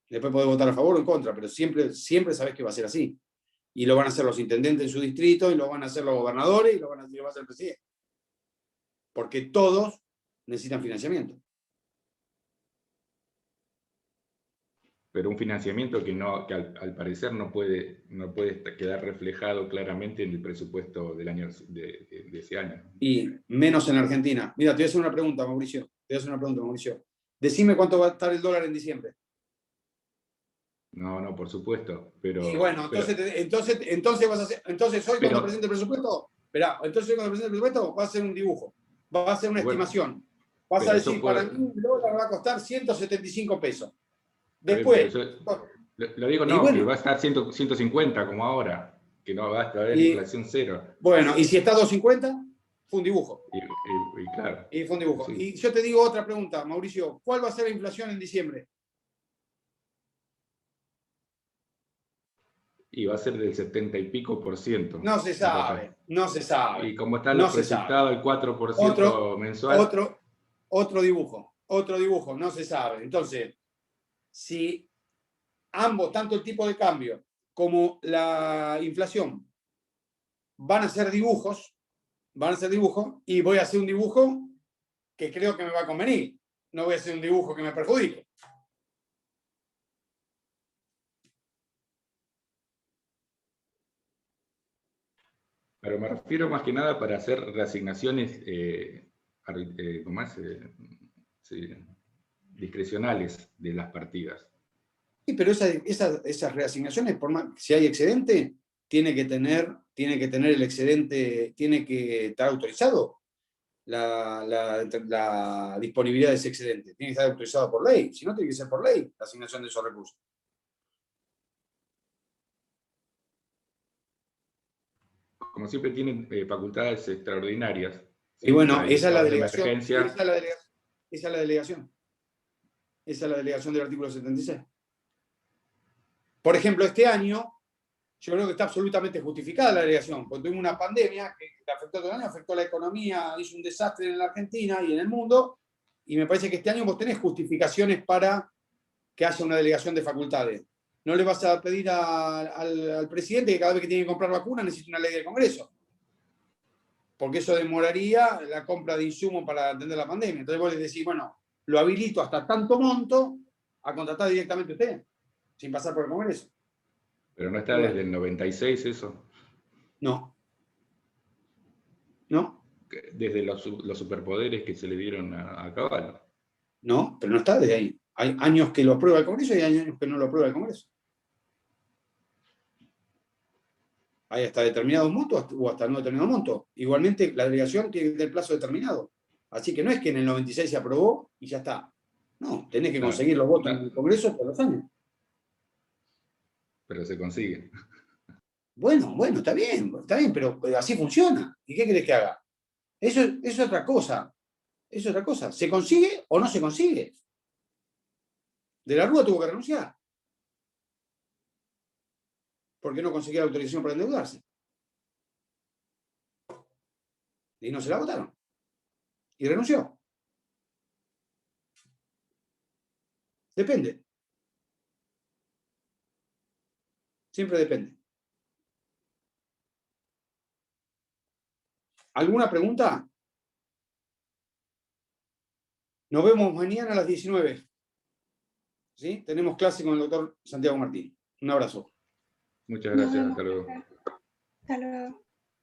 Después puede votar a favor o en contra, pero siempre sabes que va a ser así. Y lo van a hacer los intendentes en su distrito, y lo van a hacer los gobernadores, y lo va a hacer el presidente. Porque todos necesitan financiamiento.
Pero un financiamiento que al parecer no puede quedar reflejado claramente en el presupuesto del año de ese año.
Y menos en Argentina. Mira, te voy a hacer una pregunta, Mauricio. Decime cuánto va a estar el dólar en diciembre.
No, por supuesto. Pero,
y bueno, entonces vas a hacer. Entonces hoy cuando presente el presupuesto, va a ser un dibujo. Va a ser una estimación. Vas a decir, para mí el dólar va a costar 175 pesos. Después.
Lo digo, no, que va a estar 150 como ahora, que no va a estar inflación cero.
Bueno, y si está 250, fue un dibujo.
Y claro.
Y fue un dibujo.
Sí.
Y yo te digo otra pregunta, Mauricio, ¿cuál va a ser la inflación en diciembre?
Y va a ser del 70 y pico %.
No se sabe.
Y como están los resultados, el 4% mensual.
Otro dibujo, no se sabe. Entonces, si ambos, tanto el tipo de cambio como la inflación, van a hacer dibujos, y voy a hacer un dibujo que creo que me va a convenir. No voy a hacer un dibujo que me perjudique.
Pero me refiero más que nada para hacer reasignaciones discrecionales de las partidas.
Sí, pero esas reasignaciones, por más, si hay excedente, tiene que tener el excedente, tiene que estar autorizado la disponibilidad de ese excedente. Tiene que estar autorizado por ley. Si no, tiene que ser por ley la asignación de esos recursos.
Como siempre tienen facultades extraordinarias.
Y bueno, esa es la delegación.
Esa
es la delegación. Esa es la delegación del artículo 76. Por ejemplo, este año, yo creo que está absolutamente justificada la delegación, porque tuvimos una pandemia que afectó todo el año, afectó la economía, hizo un desastre en la Argentina y en el mundo, y me parece que este año vos tenés justificaciones para que haya una delegación de facultades. No le vas a pedir al presidente que cada vez que tiene que comprar vacuna necesite una ley del Congreso. porque eso demoraría la compra de insumos para atender la pandemia. Entonces vos les decís, bueno, lo habilito hasta tanto monto a contratar directamente usted, sin pasar por el Congreso.
Pero no está desde el 96 eso.
No. ¿No?
Desde los superpoderes que se le dieron a Caballo.
No, pero no está desde ahí. Hay años que lo aprueba el Congreso y hay años que no lo aprueba el Congreso. Hay hasta determinado monto o hasta no determinado monto. Igualmente, la delegación tiene que tener plazo determinado. Así que no es que en el 96 se aprobó y ya está. No, tenés que conseguir los votos en el Congreso por los años.
Pero se consigue.
Bueno, está bien, pero así funciona. ¿Y qué querés que haga? Eso es otra cosa. Es otra cosa. ¿Se consigue o no se consigue? De la Rúa tuvo que renunciar. Porque no conseguía la autorización para endeudarse. Y no se la votaron. Y renunció. Depende. Siempre depende. ¿Alguna pregunta? Nos vemos mañana a las 19. ¿Sí? Tenemos clase con el doctor Santiago Martín. Un abrazo.
Muchas gracias. Hasta luego.
Hasta luego.